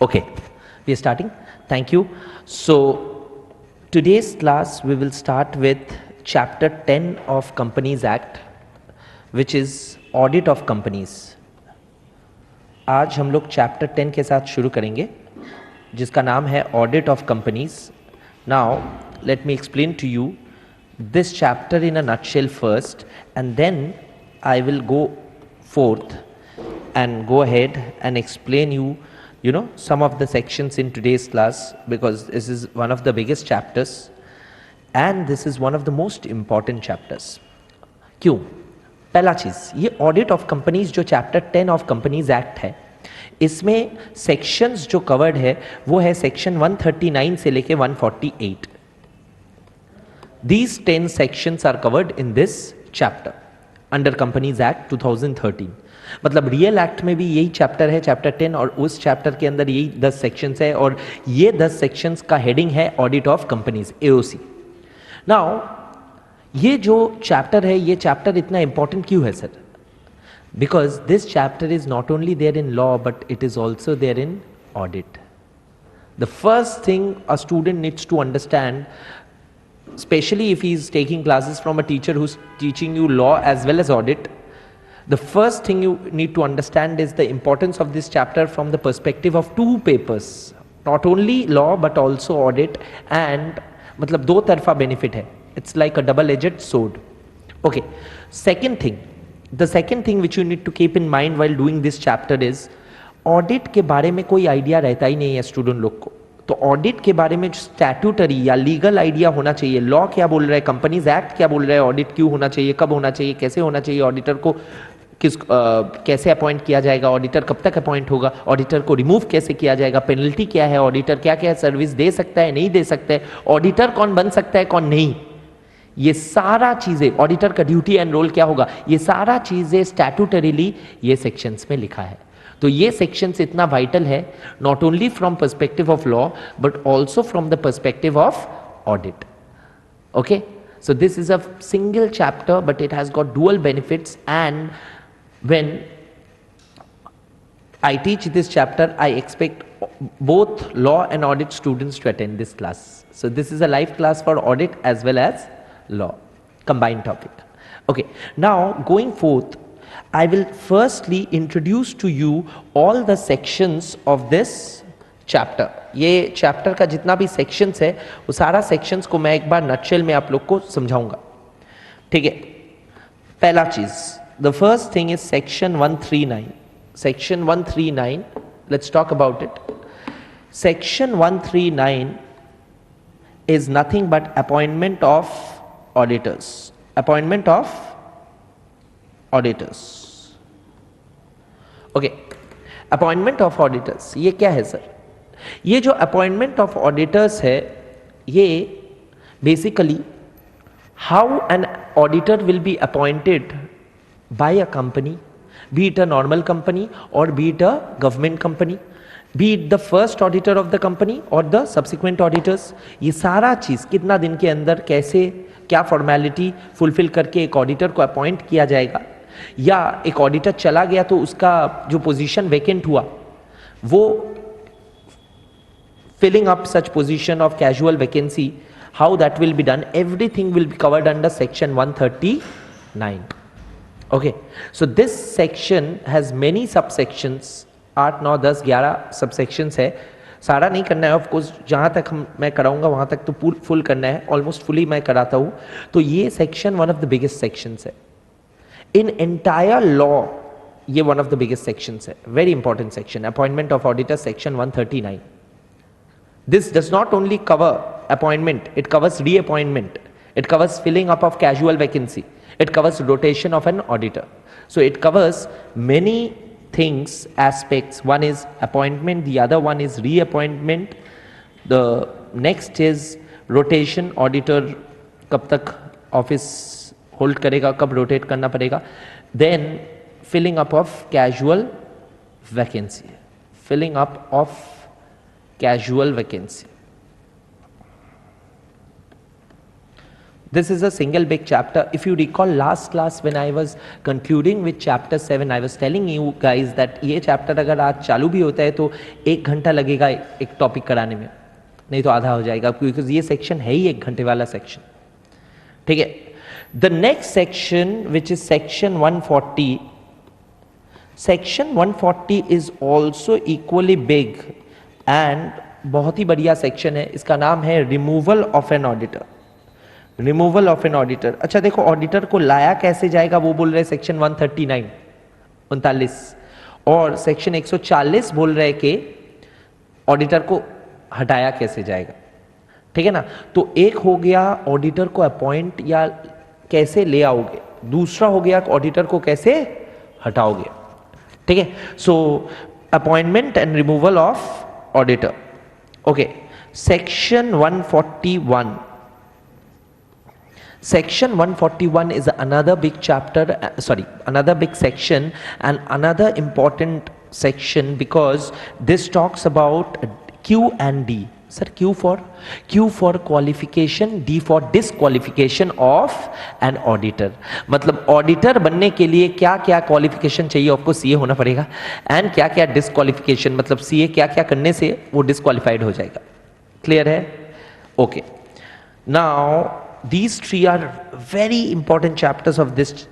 Okay, we are starting. Thank you. So today's class we will start with chapter 10 of Companies Act, which is Audit of Companies. आज हम लोग chapter 10 के साथ शुरू करेंगे जिसका नाम है Audit of Companies. Now let me explain to you this chapter in a nutshell first, and then I will go forth and go ahead and explain you know, some of the sections in today's class, because this is one of the biggest chapters and this is one of the most important chapters. क्यों? पहला चीज, ये audit of companies जो chapter 10 of companies act है, इसमें sections जो covered है वो है सेक्शन 139 से लेके 148. These 10 sections are covered in this chapter under Companies Act 2013. मतलब रियल एक्ट में भी यही चैप्टर है, चैप्टर 10, और उस चैप्टर के अंदर यही 10 सेक्शंस है, और ये 10 सेक्शंस का हेडिंग है audit of companies, AOC. Now ये जो चैप्टर है, ये चैप्टर इतना इंपॉर्टेंट क्यों है sir? Because this chapter is not only there in law but it is also there in audit. The first thing a student needs to understand, especially if he is taking classes from a teacher who's teaching you law as well as audit, the first thing you need to understand is the importance of this chapter from the perspective of two papers, not only law but also audit, and मतलब दो तरफा benefit है. It's like a double-edged sword. Okay. The second thing which you need to keep in mind while doing this chapter is audit के बारे में कोई idea रहता ही नहीं है स्टूडेंट लोग को. तो ऑडिट के बारे में स्टैट्यूटरी या लीगल आइडिया होना चाहिए. लॉ क्या बोल रहा है, कंपनीज एक्ट क्या बोल रहा है, ऑडिट क्यों होना चाहिए, कब होना चाहिए, कैसे होना चाहिए, ऑडिटर को कैसे अपॉइंट किया जाएगा, ऑडिटर कब तक अपॉइंट होगा, ऑडिटर को रिमूव कैसे किया जाएगा, पेनल्टी क्या है, ऑडिटर क्या क्या सर्विस दे सकता है, नहीं दे सकता है, ऑडिटर कौन बन सकता है, कौन नहीं, ये सारा चीजें, ऑडिटर का ड्यूटी एंड रोल क्या होगा, ये सारा चीजें स्टैट्यूटरीली ये सेक्शंस में लिखा है. तो ये सेक्शंस इतना वाइटल है, not only from perspective of law but also from the perspective of audit. Okay, so this is a single chapter but it has got dual benefits, and when I teach this chapter I expect both law and audit students to attend this class. So this is a live class for audit as well as law, combined topic. Okay, now going forth I will firstly introduce to you all the sections of this chapter. ये chapter का जितना भी sections है वो सारा sections को मैं एक बार नटशेल में आप लोग को समझाऊंगा. ठीक है, पहला चीज, the first thing is section 139. Section 139, let's talk about it. Section 139 is nothing but appointment of auditors. Appointment of auditors. Okay, appointment of auditors, ये क्या है सर? ये जो अपॉइंटमेंट ऑफ ऑडिटर्स है, ये basically how an auditor will be appointed by a company, be it a normal company or be it a government company, be it the first auditor of the company or the subsequent auditors. ये सारा चीज कितना दिन के अंदर कैसे, क्या formality fulfil करके एक ऑडिटर को अपॉइंट किया जाएगा, या एक ऑडिटर चला गया तो उसका जो पोजीशन वैकेंट हुआ वो filling up such position of casual vacancy, how that will be done, everything will be covered under section 139. Okay, so this section has many subsections, 8 9 10 11 subsections है. सारा नहीं करना है ऑफ कोर्स, जहाँ तक मैं कराऊंगा वहाँ तक तो फुल करना है, ऑलमोस्ट फुली मैं कराता हूँ. तो ये section one of the biggest sections है इन एंटायर लॉ. ये one of the biggest sections है, very important section, appointment of auditor section 139. This does not only cover appointment, it covers reappointment, it covers filling up of casual vacancy, it covers rotation of an auditor. So it covers many things, aspects. One is appointment, the other one is reappointment, the next is rotation, auditor कब तक office hold करेगा, कब rotate करना पड़ेगा, then filling up of casual vacancy, filling up of casual vacancy. This is a single big chapter. If you recall last class when I was concluding with chapter 7, I was telling you guys that ये chapter अगर आज चालू भी होता है तो 1 घंटा लगेगा एक टॉपिक कराने में, नहीं तो आधा हो जाएगा, क्योंकि ये सेक्शन है ही 1 घंटे वाला सेक्शन. ठीक है. The next section, which is section 140, section 140 is also equally big and बहुत ही बढ़िया सेक्शन है. इसका नाम है removal of an auditor. Removal of an auditor. अच्छा देखो, ऑडिटर को लाया कैसे जाएगा वो बोल रहे सेक्शन 139 39, और सेक्शन 140 बोल रहे कि ऑडिटर को हटाया कैसे जाएगा. ठीक है ना. तो एक हो गया ऑडिटर को अपॉइंट या कैसे ले आओगे, दूसरा हो गया ऑडिटर को कैसे हटाओगे. ठीक है. So appointment and removal of auditor. Okay, section 141. Section 141 is another big chapter, another big section and another important section, because this talks about Q and D. Sir, Q for qualification, D for disqualification of an auditor. मतलब auditor बनने के लिए क्या क्या qualification चाहिए, आपको CA होना पड़ेगा, एंड क्या क्या डिस्क्वालिफिकेशन, मतलब सीए क्या क्या करने से वो डिस्क्वालिफाइड हो जाएगा. क्लियर है? Okay. Now these three are very important chapters of this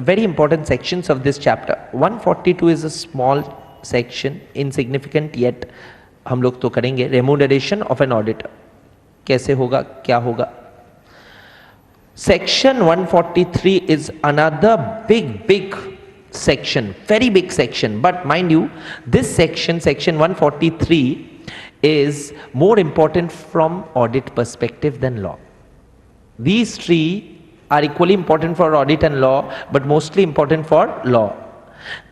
very important sections of this chapter. 142 is a small section, insignificant, yet हम लोग तो करेंगे. रेम्यूनरेशन ऑफ एन ऑडिटर कैसे होगा, क्या होगा. Section 143 is another big section, very big section, but mind you, this section 143 is more important from audit perspective than law. These three are equally important for audit and law, but mostly important for law.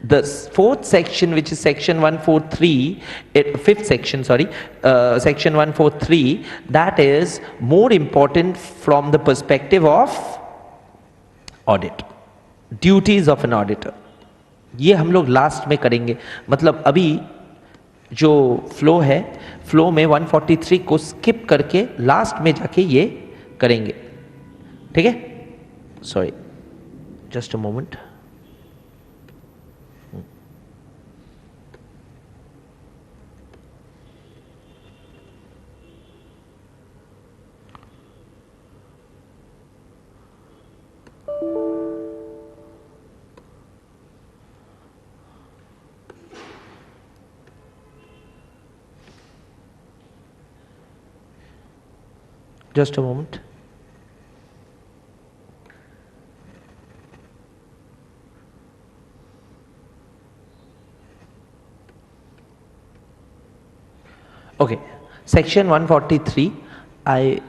The fourth section, which is section 143, fifth section, section 143, that is more important from the perspective of audit, duties of an auditor. ये हम लोग last में करेंगे. मतलब अभी जो flow है, flow में 143 को स्किप करके लास्ट में जाके ये करेंगे. ठीक है. Sorry, just a moment. Just a moment. Okay, section 143. I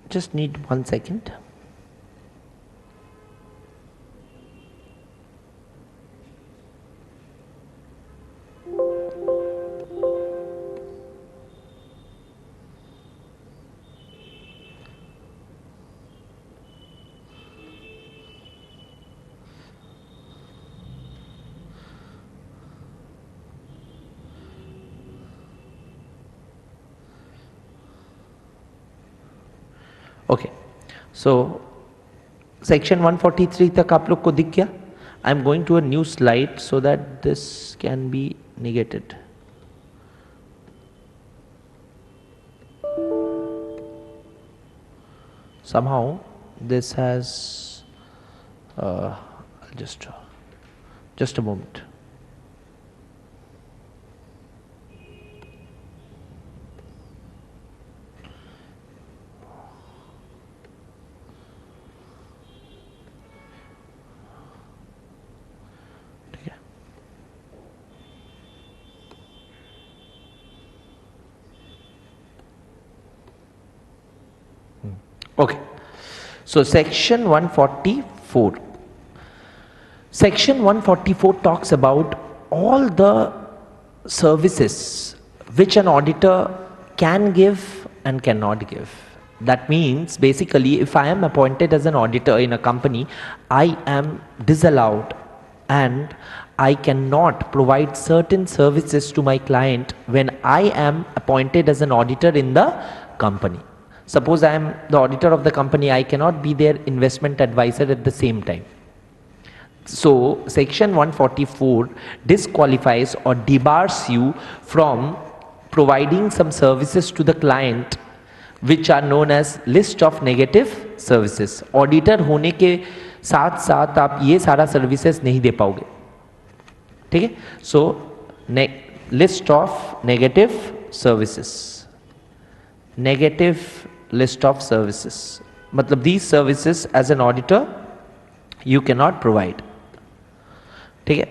just need 1 second. Okay, so section 143 तक आप लोग को दिख गया. I am going to a new slide so that this can be negated. Somehow this has just a moment. Okay, so section 144. Section 144 talks about all the services which an auditor can give and cannot give. That means basically if I am appointed as an auditor in a company, I am disallowed and I cannot provide certain services to my client when I am appointed as an auditor in the company. Suppose I am the auditor of the company, I cannot be their investment advisor at the same time. So section 144 disqualifies or debars you from providing some services to the client which are known as list of negative services. Auditor होने के साथ साथ आप ये सारा services नहीं दे पाओगे, ठीक है. So list of negative services. Negative list of services मतलब these services as an auditor you cannot provide, ठीक है.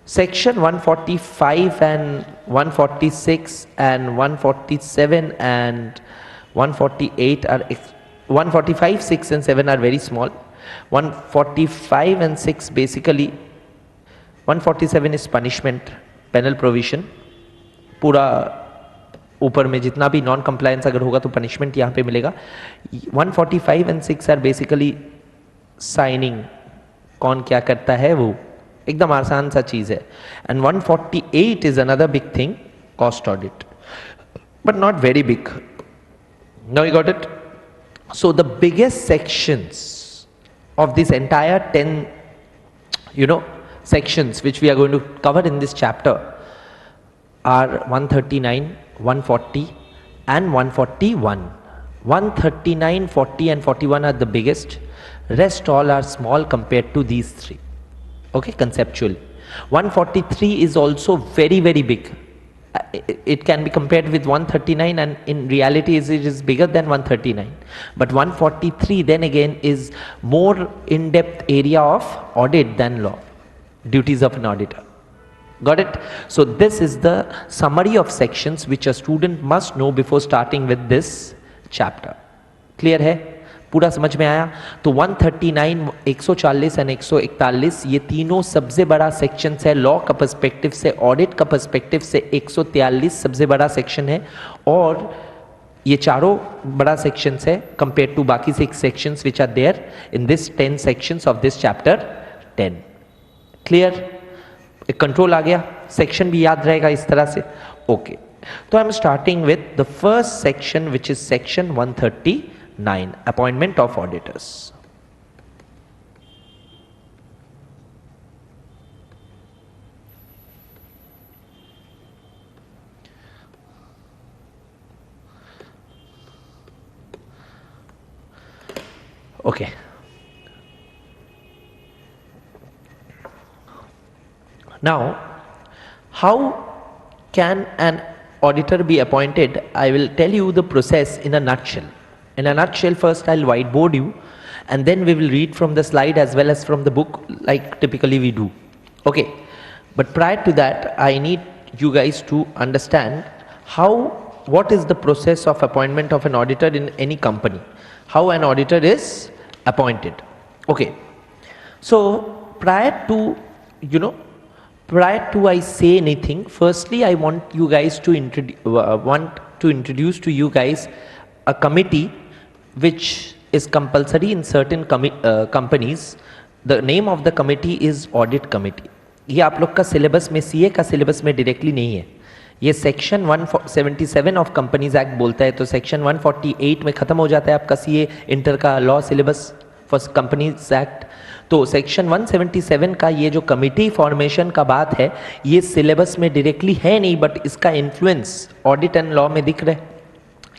Section 145 and 146 and 147 and 148 are 145, 6 and 7 are very small. 145 and 6 basically, 147 is punishment, penal provision. पूरा ऊपर में जितना भी non compliance अगर होगा तो पनिशमेंट यहाँ पे मिलेगा. 145 एंड 6 आर बेसिकली साइनिंग, कौन क्या करता है वो एकदम आसान सा चीज है. And 148 is another big thing, cost audit, but not very big. Now you got it. So the biggest sections of this entire 10 sections which we are going to cover in this chapter are 139, 140 and 141. 139, 40 and 41 are the biggest. Rest all are small compared to these three. Okay, conceptually. 143 is also very very big. It can be compared with 139 and in reality it is bigger than 139. But 143 then again is more in-depth area of audit than law. Duties of an auditor. Got it? So this is the summary of sections which a student must know before starting with this chapter. Clear है? पूरा समझ में आया? तो 139, 140 and 141 ये तीनों सबसे बड़ा सेक्शन है लॉ का पर्सपेक्टिव से. ऑडिट का पर्सपेक्टिव से 143 सबसे बड़ा सेक्शन है और ये चारों बड़ा सेक्शन है कंपेयर टू बाकी 6 sections which are there in this 10 sections of this chapter 10. Clear? एक कंट्रोल आ गया, सेक्शन भी याद रहेगा इस तरह से. ओके, तो I am starting with the first section which is section 139, appointment of auditors. Okay, now how can an auditor be appointed? I will tell you the process in a nutshell. In a nutshell, first I'll whiteboard you and then we will read from the slide as well as from the book like typically we do. Okay, but prior to that I need you guys to understand what is the process of appointment of an auditor in any company, how an auditor is appointed. Okay, so prior to I say anything, firstly I want you guys to introduce to you guys a committee which is compulsory in certain companies. The name of the committee is audit committee. ये आप लोग का syllabus में, CA का syllabus में directly नहीं है, ये सेक्शन 177 ऑफ कंपनीज एक्ट बोलता है, तो सेक्शन 148 में खत्म हो जाता है आपका सीए इंटर का law syllabus for companies act. तो सेक्शन 177 का ये जो कमिटी फॉर्मेशन का बात है, ये सिलेबस में डायरेक्टली है नहीं, बट इसका इन्फ्लुएंस ऑडिट एंड लॉ में दिख रहा है।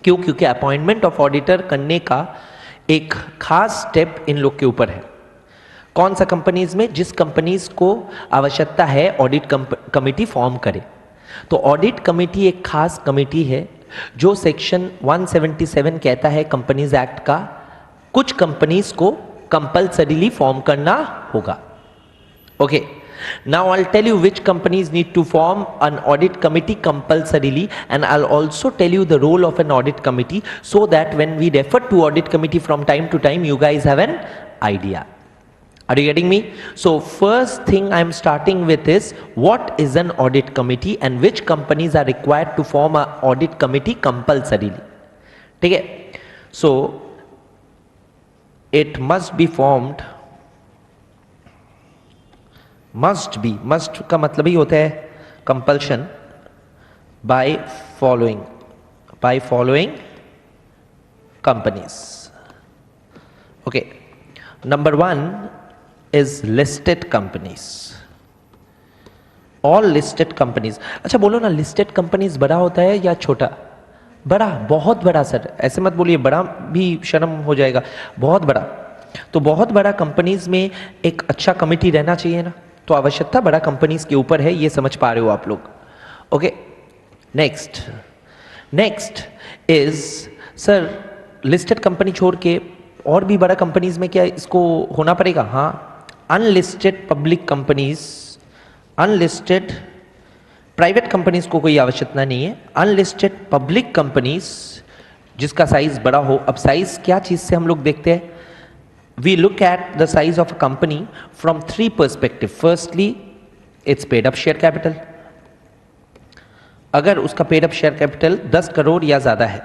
क्यों? क्योंकि अपॉइंटमेंट ऑफ ऑडिटर करने का एक खास स्टेप इन लोग के ऊपर है। कौन सा कंपनीज में? जिस कंपनीज को आवश्यकता है ऑडिट कमिटी फॉर्म करे। तो ऑडिट कमिटी एक खास कमिटी है जो सेक्शन 177 कहता है कंपनीज एक्ट का, कुछ कंपनीज को कंपल्सरीली फॉर्म करना होगा। Okay, now I'll tell you which companies need to form an audit committee compulsorily, and I'll also tell you the role of an audit committee so that when we refer to audit committee from time to time, you guys have an idea. Are you getting me? So first thing I'm starting with is what is an audit committee and which companies are required to form an audit committee compulsorily. ठीक है? So it must be formed, must का मतलब ही होता है compulsion, by following companies. Okay, number 1 is listed companies. All listed companies. अच्छा बोलो ना, listed companies बड़ा होता है या छोटा? बड़ा, बहुत बड़ा सर, ऐसे मत बोलिए, बड़ा भी शर्म हो जाएगा, बहुत बड़ा। तो बहुत बड़ा कंपनीज में एक अच्छा कमिटी रहना चाहिए ना, तो आवश्यकता बड़ा कंपनीज के ऊपर है, ये समझ पा रहे हो आप लोग। Okay, next is sir listed company छोड़ के और भी बड़ा कंपनीज में क्या इसको होना पड़ेगा? हाँ, unlisted public companies, unlisted private companies को कोई आवश्यकता नहीं है, अनलिस्टेड पब्लिक कंपनीज जिसका साइज बड़ा हो। अब साइज क्या चीज से हम लोग देखते हैं? We look at the size of a company from 3 perspectives. Firstly, its paid up share capital. अगर उसका paid up share capital 10 crore या ज़्यादा है।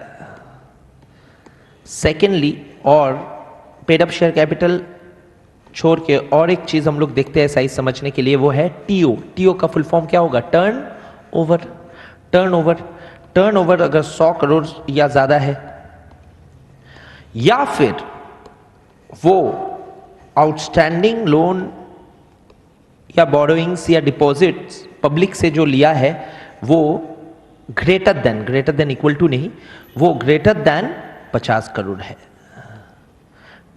Secondly, और paid up share capital छोड़ के और एक चीज़ हम लोग देखते हैं साइज समझने के लिए, वो है TO। TO का फुल फॉर्म क्या होगा? टर्नओवर अगर 100 करोड़ या ज़्यादा है, या फिर वो आउटस्टैंडिंग लोन या बोरोइंग्स या डिपॉजिट्स पब्लिक से जो लिया है वो ग्रेटर देन इक्वल टू नहीं, वो ग्रेटर देन 50 करोड़ है।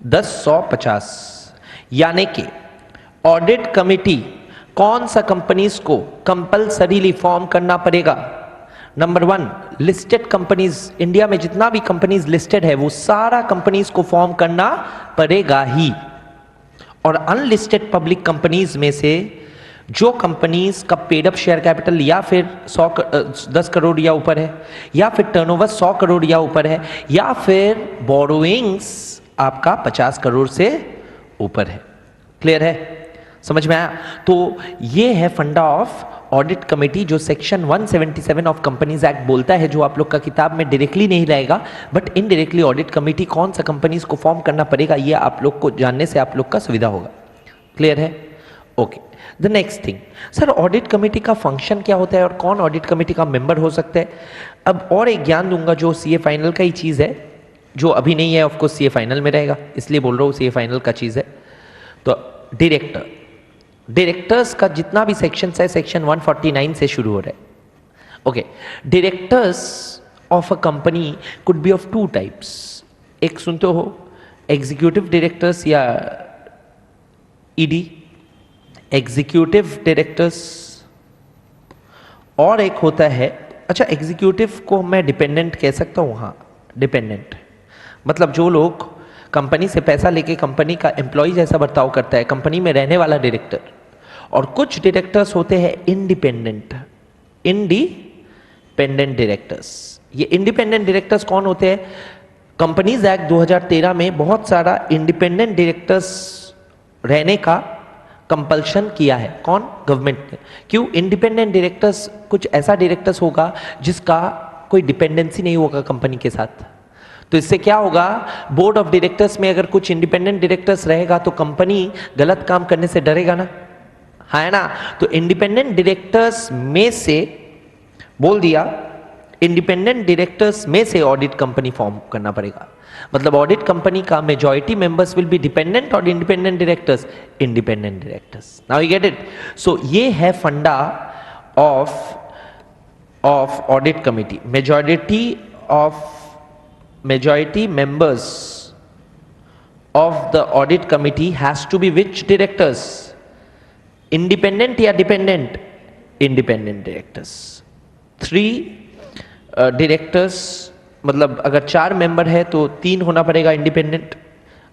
10, 100, 50। यानी कि ऑडिट कमिटी कौन सा कंपनीज को कंपल्सरीली फॉर्म करना पड़ेगा? नंबर 1, लिस्टेड कंपनीज, इंडिया में जितना भी कंपनीज लिस्टेड है वो सारा कंपनीज को फॉर्म करना पड़ेगा ही। और अनलिस्टेड पब्लिक कंपनीज में से जो कंपनीज का पेड अप शेयर कैपिटल या फिर 10 करोड़ या ऊपर है, या फिर टर्नओवर 100 करोड़ या ऊपर है, या फिर बोरोइंग्स आपका 50 करोड़ से ऊपर है। क्लियर है? समझ में आया? तो ये है फंडा ऑफ ऑडिट कमेटी जो सेक्शन 177 ऑफ कंपनीज एक्ट बोलता है, जो आप लोग का किताब में डायरेक्टली नहीं रहेगा बट इनडायरेक्टली ऑडिट कमेटी कौन सा कंपनीज को फॉर्म करना पड़ेगा, ये आप लोग को जानने से आप लोग का सुविधा होगा। क्लियर है? Okay, the next thing, sir audit committee का फंक्शन क्या होता है और कौन ऑडिट कमेटी का मेंबर हो सकता है? अब और एक ज्ञान दूंगा जो सीए फाइनल का ही चीज़ है, जो अभी नहीं है, ऑफकोर्स सीए फाइनल में रहेगा, इसलिए बोल रहा हूँ सीए फाइनल का चीज़ है। तो डायरेक्टर्स का जितना भी सेक्शन है सेक्शन 149 से शुरू हो रहा है। Okay, directors of a company could be of 2 types. एक सुनते हो एग्जीक्यूटिव डायरेक्टर्स या ईडी, एग्जीक्यूटिव डायरेक्टर्स, और एक होता है, अच्छा एग्जीक्यूटिव को मैं डिपेंडेंट कह सकता हूँ? हाँ, डिपेंडेंट मतलब जो लोग कंपनी से पैसा लेके कंपनी का एम्प्लॉय जैसा बर्ताव करता है, कंपनी में रहने वाला डायरेक्टर। और कुछ डायरेक्टर्स होते हैं इंडिपेंडेंट डायरेक्टर्स। ये इंडिपेंडेंट डायरेक्टर्स कौन होते हैं? कंपनीज एक्ट 2013 में बहुत सारा इंडिपेंडेंट डायरेक्टर्स रहने का कंपल्शन किया है। कौन? गवर्नमेंट ने। क्यों? इंडिपेंडेंट डायरेक्टर्स, कुछ ऐसा डायरेक्टर्स होगा जिसका कोई डिपेंडेंसी नहीं होगा कंपनी के साथ। तो इससे क्या होगा? बोर्ड ऑफ डायरेक्टर्स में अगर कुछ इंडिपेंडेंट डायरेक्टर्स रहेगा तो कंपनी गलत काम करने से डरेगा ना, है ना? तो इंडिपेंडेंट डायरेक्टर्स में से बोल दिया इंडिपेंडेंट डायरेक्टर्स में से ऑडिट कंपनी फॉर्म करना पड़ेगा, मतलब ऑडिट कंपनी का majority members will be dependent और independent directors independent directors. Now you get it. So ये है funda of audit committee. majority members of the audit committee has to be which directors? Independent या dependent? Independent directors। 3 directors, मतलब अगर 4 member है तो 3 होना पड़ेगा इंडिपेंडेंट,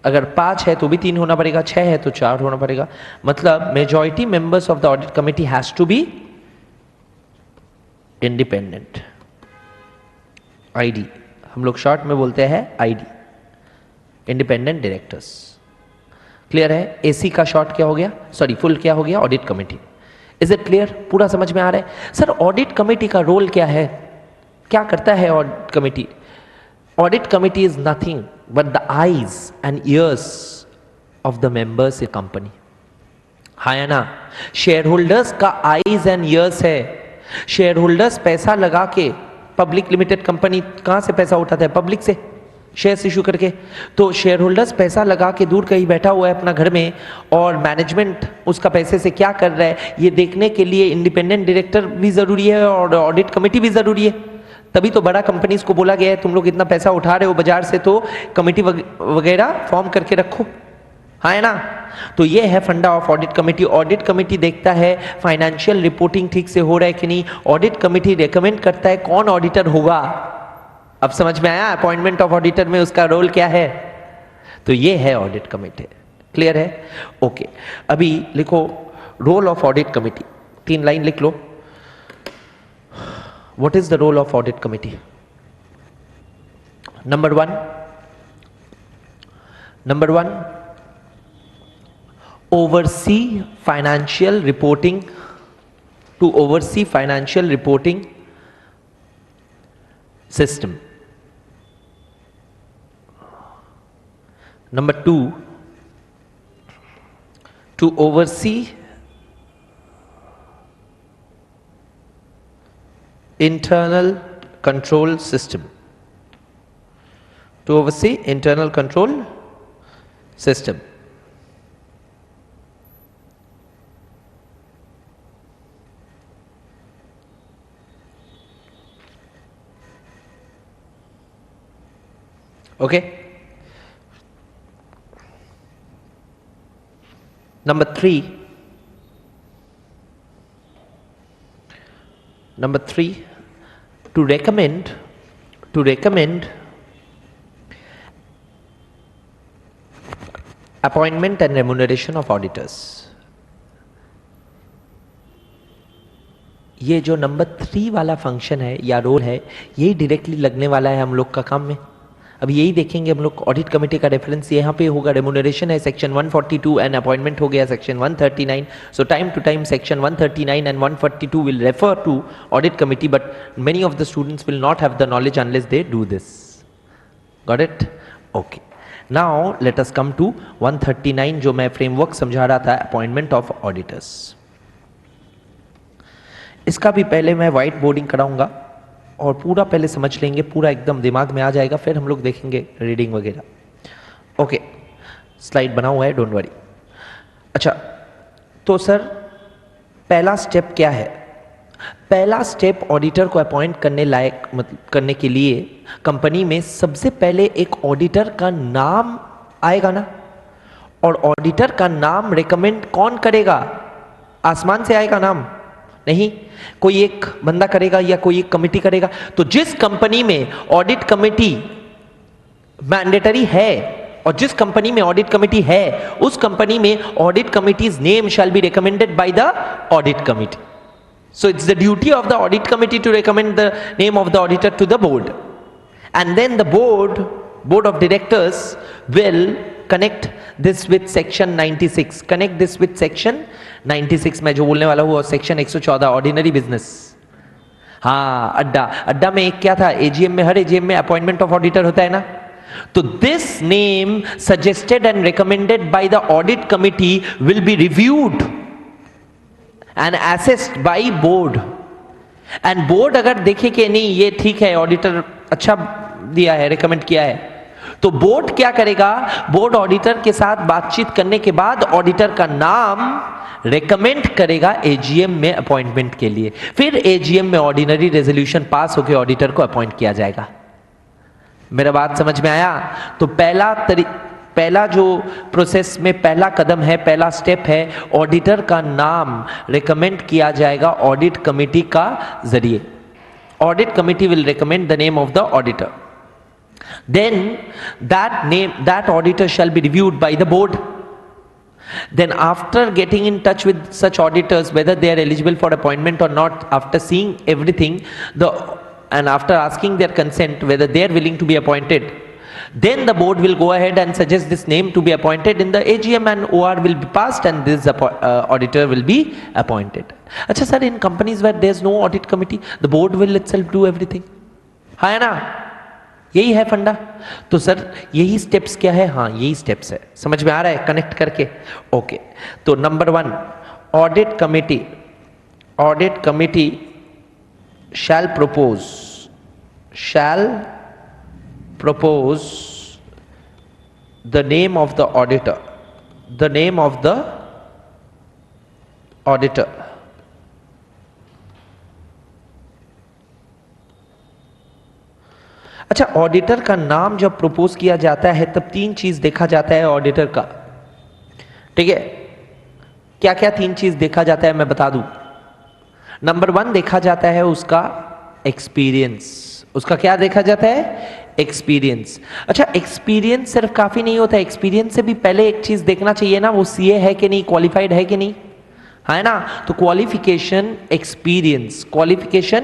अगर 5 है तो भी 3 होना पड़ेगा, 6 है तो 4 होना पड़ेगा। मतलब majority members of the audit committee has to be independent. ID हम लोग शॉर्ट में बोलते हैं आईडी, इंडिपेंडेंट डायरेक्टर्स। क्लियर है? एसी का शॉर्ट क्या हो गया, सॉरी फुल क्या हो गया, audit committee. Is it clear? पूरा समझ में आ रहा है? सर ऑडिट कमिटी का रोल क्या है, क्या करता है audit committee? Audit committee is nothing but the eyes and ears of the members A company. हाँ या ना? शेयर होल्डर्स का आईज एंड ईयर्स है। शेयर होल्डर्स पैसा लगा के, पब्लिक लिमिटेड कंपनी कहां से पैसा उठाता है? पब्लिक से, शेयर्स इशू करके। तो शेयर होल्डर्स पैसा लगा के दूर कहीं बैठा हुआ है अपना घर में, और मैनेजमेंट उसका पैसे से क्या कर रहा है ये देखने के लिए इंडिपेंडेंट डायरेक्टर भी जरूरी है और ऑडिट कमेटी भी जरूरी है। तभी तो बड़ा कंपनीज को बोला गया है तुम लोग इतना पैसा उठा रहे हो बाजार से, तो कमेटी वगैरह फॉर्म करके रखो। हाँ है ना? तो ये है funda of audit committee. Audit committee देखता है फाइनेंशियल रिपोर्टिंग ठीक से हो रहा है कि नहीं। ऑडिट कमेटी रेकमेंड करता है कौन ऑडिटर होगा। अब समझ में आया अपॉइंटमेंट ऑफ ऑडिटर में उसका रोल क्या है? तो ये है ऑडिट कमेटी। क्लियर है? ओके। अभी लिखो role of audit committee, 3 line लिख लो। What is the role of audit committee? Number one, oversee financial reporting, to oversee financial reporting system. Number 2, to oversee internal control system. To oversee internal control system. Okay. Number 3, to recommend appointment and remuneration of auditors. ये जो number 3 वाला function है या role है, यही directly लगने वाला है हम लोग का काम में। अब यही देखेंगे हम लोग। ऑडिट कमेटी का रेफरेंस यहाँ पे होगा, रेमुनरेशन है सेक्शन 142 एंड अपॉइंटमेंट हो गया section 139। So time to time section 139 and 142 will refer to audit committee, but many of the students will not have the knowledge unless they do this. Got it? Okay. Now let us come to 139 जो मैं framework समझा रहा था, appointment of auditors. इसका भी पहले मैं white boarding कराऊंगा और पूरा पहले समझ लेंगे, पूरा एकदम दिमाग में आ जाएगा, फिर हम लोग देखेंगे रीडिंग वगैरह। ओके, स्लाइड बना हुआ है, डोंट वरी। अच्छा, तो सर पहला स्टेप क्या है? पहला स्टेप ऑडिटर को अपॉइंट करने के लिए कंपनी में सबसे पहले एक ऑडिटर का नाम आएगा ना, और ऑडिटर का नाम रिकमेंड कौन करेगा? आसमान से आएगा नाम? नहीं, कोई एक बंदा करेगा या कोई एक कमेटी करेगा। तो जिस कंपनी में ऑडिट कमेटी मैंडेटरी है और जिस कंपनी में ऑडिट कमेटी है, उस कंपनी में audit committees name shall be recommended by the audit committee. So it's the duty of the audit committee to recommend the name of the auditor to the board, and then the board of directors will connect this with section 96. Connect this with section 96 मैं जो बोलने वाला हूँ, section 114 ordinary business. हाँ, अड्डा में एक क्या था, एजीएम में, हर एजीएम में अपॉइंटमेंट ऑफ ऑडिटर होता है ना। तो this name suggested and recommended by the audit committee will be reviewed and assessed by board. And board अगर देखे कि नहीं ये ठीक है, ऑडिटर अच्छा दिया है, रिकमेंड किया है, तो बोर्ड क्या करेगा, बोर्ड ऑडिटर के साथ बातचीत करने के बाद ऑडिटर का नाम रेकमेंड करेगा एजीएम में अपॉइंटमेंट के लिए। फिर एजीएम में ऑर्डिनरी रेजोल्यूशन पास होकर ऑडिटर को अपॉइंट किया जाएगा। मेरा बात समझ में आया? तो पहला जो प्रोसेस में पहला कदम है, पहला स्टेप है, ऑडिटर का नाम रेकमेंड किया जाएगा ऑडिट कमिटी का जरिए। Audit committee will recommend the name of the auditor, then that auditor shall be reviewed by the board. Then after getting in touch with such auditors, whether they are eligible for appointment or not, after seeing everything, and after asking their consent whether they are willing to be appointed, then the board will go ahead and suggest this name to be appointed in the AGM, and OR will be passed and this auditor will be appointed. Acha sir, in companies where there is no audit committee, the board will itself do everything, है ना? यही है फंडा। तो sir यही steps क्या है? हाँ यही स्टेप्स है, समझ में आ रहा है कनेक्ट करके? ओके। तो number 1, audit committee shall propose the name of the auditor, अच्छा, ऑडिटर का नाम जब प्रपोज किया जाता है तब 3 चीज देखा जाता है ऑडिटर का, ठीक है? क्या क्या 3 चीज देखा जाता है मैं बता दूं। नंबर 1 देखा जाता है उसका एक्सपीरियंस। उसका क्या देखा जाता है? एक्सपीरियंस। अच्छा, एक्सपीरियंस सिर्फ काफी नहीं होता है, एक्सपीरियंस से भी पहले एक चीज देखना चाहिए ना, वो सीए है कि नहीं, क्वालिफाइड है कि नहीं, है ना? तो क्वालिफिकेशन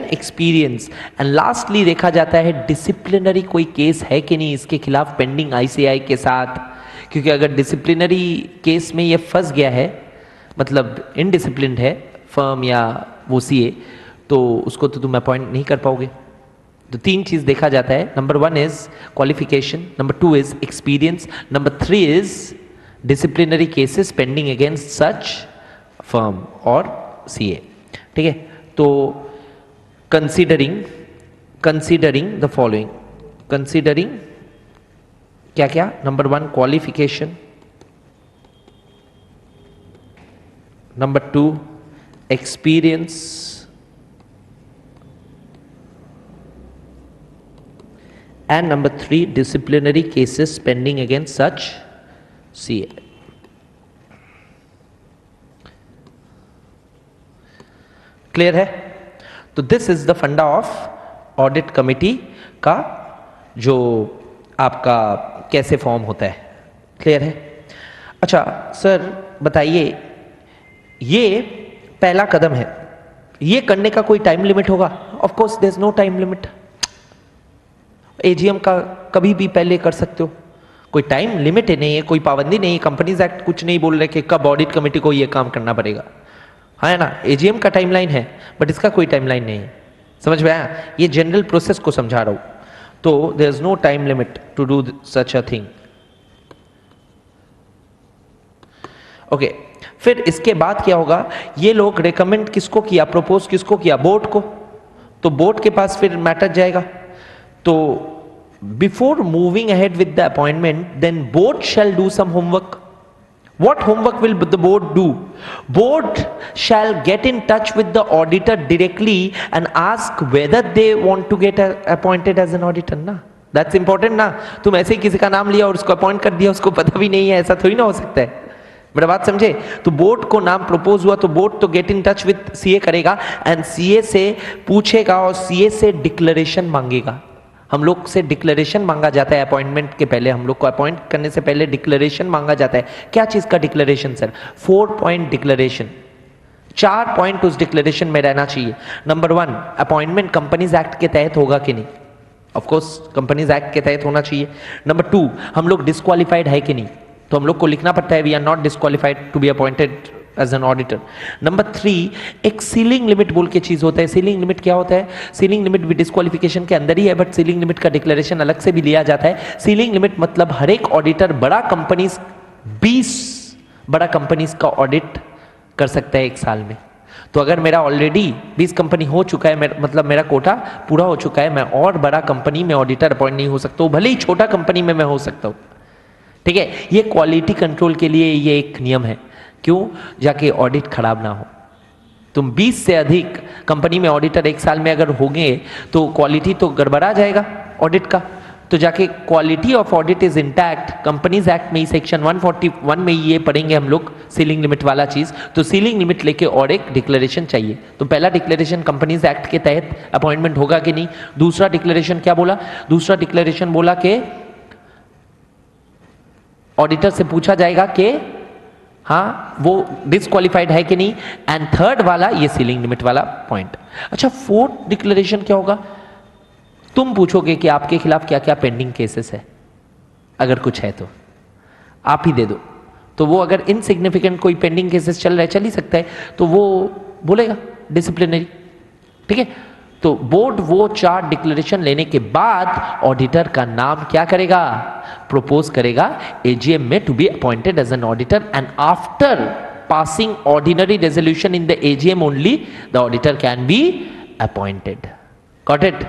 एक्सपीरियंस एंड लास्टली देखा जाता है डिसिप्लिनरी कोई केस है कि नहीं इसके खिलाफ पेंडिंग आईसीआई के साथ। क्योंकि अगर डिसिप्लिनरी केस में ये फंस गया है, मतलब इनडिसिप्लिन्ड है फर्म या वो सीए, तो उसको तो तुम अपॉइंट नहीं कर पाओगे। तो 3 चीज देखा जाता है। Number 1 is qualification, number 2 is experience, number 3 is disciplinary cases pending against such firm और सीए, ठीक है? तो कंसीडरिंग द फॉलोइंग, कंसीडरिंग क्या क्या? Number 1 qualification, number 2 experience, and number 3 disciplinary cases pending against such CA. Clear है? तो this is the funda of audit committee का, जो आपका कैसे फॉर्म होता है। क्लियर है? अच्छा सर बताइए, ये पहला कदम है, ये करने का कोई टाइम लिमिट होगा? Of course there is no time limit. AGM का कभी भी पहले कर सकते हो, कोई टाइम लिमिट नहीं है, कोई पाबंदी नहीं है। कंपनीज एक्ट कुछ नहीं बोल रहे कि कब ऑडिट कमेटी को ये काम करना पड़ेगा, है ना? एजीएम का टाइमलाइन है, बट इसका कोई टाइमलाइन नहीं है। समझ में आया? ये जनरल प्रोसेस को समझा रहा हूं। तो there is no time limit to do such a thing. Okay, फिर इसके बाद क्या होगा? ये लोग रेकमेंड किसको किया, प्रपोज किसको किया? बोर्ड को। तो बोर्ड के पास फिर मैटर जाएगा। तो before moving ahead with the appointment, then board shall do some homework. What homework will the board do? Board shall get in touch with the auditor directly and ask whether they want to get appointed as an auditor, ना? That's important ना? तुम ऐसे ही किसी का नाम लिया और उसको अपॉइंट कर दिया, उसको पता भी नहीं है, ऐसा थोड़ी ना हो सकता है। मेरा बात समझे? तो बोर्ड को नाम प्रपोज हुआ तो बोर्ड तो get in touch with CA करेगा एंड सीए से पूछेगा और सीए से डिक्लेरेशन मांगेगा। हम लोग से डिक्लेरेशन मांगा जाता है अपॉइंटमेंट के पहले, हम लोग को अपॉइंट करने से पहले डिक्लेरेशन मांगा जाता है। क्या चीज का declaration sir? 4 point declaration. 4 point उस डिक्लेरेशन में रहना चाहिए। नंबर 1, अपॉइंटमेंट कंपनीज एक्ट के तहत होगा कि नहीं? ऑफ कोर्स कंपनीज एक्ट के तहत होना चाहिए। नंबर 2, हम लोग डिस्क्वालिफाइड है कि नहीं? तो हम लोग को लिखना पड़ता है we are not disqualified to be appointed as an auditor. Number 3, एक सीलिंग लिमिट बोल के चीज होता है। सीलिंग लिमिट क्या होता है? सीलिंग लिमिट भी डिस्क्वालिफिकेशन के अंदर ही है, बट सीलिंग लिमिट का डिक्लेरेशन अलग से भी लिया जाता है। सीलिंग लिमिट मतलब हर एक ऑडिटर बड़ा कंपनीज 20 बड़ा कंपनीज का ऑडिट कर सकता है 1 साल में। तो अगर मेरा ऑलरेडी 20 कंपनी हो चुका है, मतलब मेरा कोटा पूरा हो चुका है, मैं और बड़ा कंपनी में ऑडिटर अपॉइंट नहीं हो सकता हूं, भले ही छोटा कंपनी में मैं हो सकता हूं। ठीक है, ये क्वालिटी कंट्रोल के लिए ये एक नियम है। क्यों? जाके ऑडिट खराब ना हो। तुम 20 से अधिक कंपनी में ऑडिटर एक साल में अगर होंगे तो क्वालिटी तो गड़बड़ा जाएगा ऑडिट का। तो जाके quality of audit is intact, companies act में सेक्शन 141 में ये पढ़ेंगे हम लोग, सीलिंग लिमिट वाला चीज। तो सीलिंग लिमिट लेके और एक डिक्लेरेशन चाहिए। तो पहला डिक्लेरेशन कंपनीज एक्ट के तहत अपॉइंटमेंट होगा कि नहीं। दूसरा डिक्लेरेशन क्या बोला? दूसरा डिक्लेरेशन बोला कि ऑडिटर से पूछा जाएगा कि हाँ वो डिस्क्वालिफाइड है कि नहीं। एंड थर्ड वाला ये सीलिंग लिमिट वाला पॉइंट। अच्छा, फोर्थ डिक्लेरेशन क्या होगा? तुम पूछोगे कि आपके खिलाफ क्या क्या पेंडिंग केसेस है, अगर कुछ है तो आप ही दे दो। तो वो अगर इनसिग्निफिकेंट कोई पेंडिंग केसेस चल रहा है, चल ही सकता है, तो वो बोलेगा डिसिप्लिनरी। ठीक है, तो बोर्ड वो 4 डिक्लेरेशन लेने के बाद ऑडिटर का नाम क्या करेगा? प्रपोज करेगा एजीएम में to be appointed as an auditor, and after passing ordinary resolution in the AGM only the auditor can be appointed. Got it?